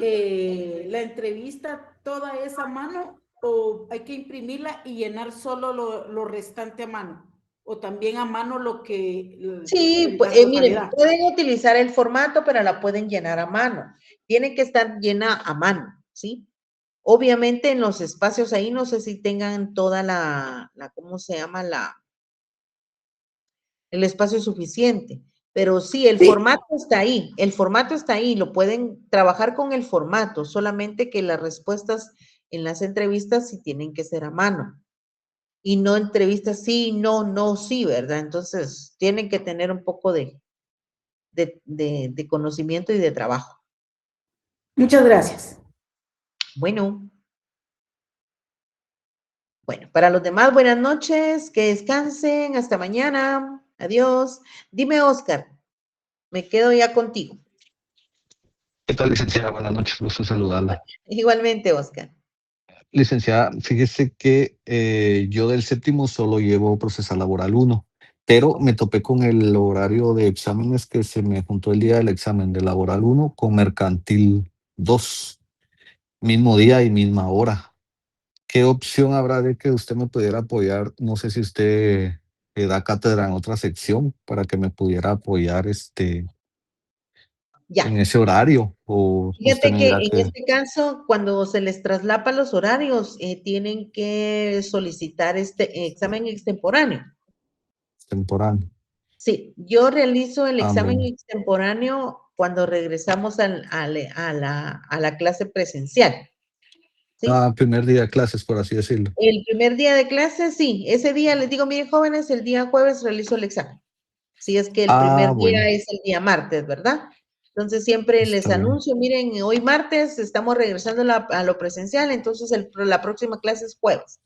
¿la entrevista toda es a mano o hay que imprimirla y llenar solo lo restante a mano? ¿O también a mano lo que... Sí, la miren, totalidad? pueden utilizar el formato, pero la pueden llenar a mano. Tiene que estar llena a mano, ¿sí? Obviamente en los espacios ahí, no sé si tengan toda ¿cómo se llama? El espacio suficiente. Pero sí, el formato está ahí, lo pueden trabajar con el formato, solamente que las respuestas en las entrevistas sí tienen que ser a mano. Y no entrevistas sí, no, sí, ¿verdad? Entonces, tienen que tener un poco de conocimiento y de trabajo. Muchas gracias. Bueno, para los demás, buenas noches, que descansen, hasta mañana, adiós. Dime, Oscar, me quedo ya contigo. ¿Qué tal, licenciada? Buenas noches, gusto saludarla. Igualmente, Oscar. Licenciada, fíjese que yo del séptimo solo llevo procesal laboral 1, pero me topé con el horario de exámenes que se me juntó el día del examen de laboral 1 con mercantil 2, mismo día y misma hora. ¿Qué opción habrá de que usted me pudiera apoyar? No sé si usted da cátedra en otra sección para que me pudiera apoyar en ese horario, o usted Fíjate me que dirá en que... este caso, cuando se les traslapa los horarios, tienen que solicitar este examen extemporáneo. Temporal. Sí, yo realizo el examen Bueno. extemporáneo cuando regresamos a la clase presencial. ¿Sí? Primer día de clases, por así decirlo. El primer día de clase, sí. Ese día les digo, miren, jóvenes, el día jueves realizo el examen. Si es que el primer día Bueno. es el día martes, ¿verdad? Entonces siempre les Está bien. anuncio, miren, hoy martes estamos regresando a lo presencial, entonces la próxima clase es jueves.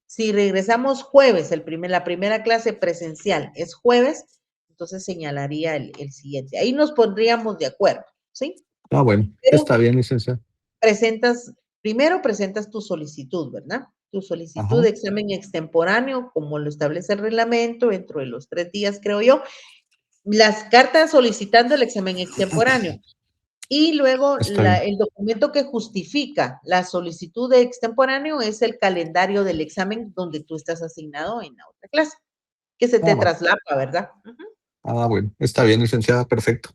Si regresamos jueves, la primera clase presencial es jueves, entonces señalaría el siguiente. Ahí nos pondríamos de acuerdo, ¿sí? Bueno, Pero está bien, licenciada. Primero presentas tu solicitud, ¿verdad? Tu solicitud Ajá. de examen extemporáneo, como lo establece el reglamento, dentro de los 3 días, creo yo. Las cartas solicitando el examen extemporáneo. Y luego el documento que justifica la solicitud de extemporáneo es el calendario del examen donde tú estás asignado en la otra clase, que se te Bueno. traslapa, ¿verdad? Bueno, está bien, licenciada, perfecto.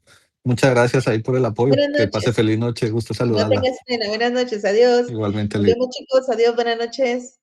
Muchas gracias ahí por el apoyo. Buenas Que pase noches. feliz noche, gusto No saludarla. tengas pena. Buenas noches, adiós. Igualmente, Nos vemos, chicos. Adiós, buenas noches.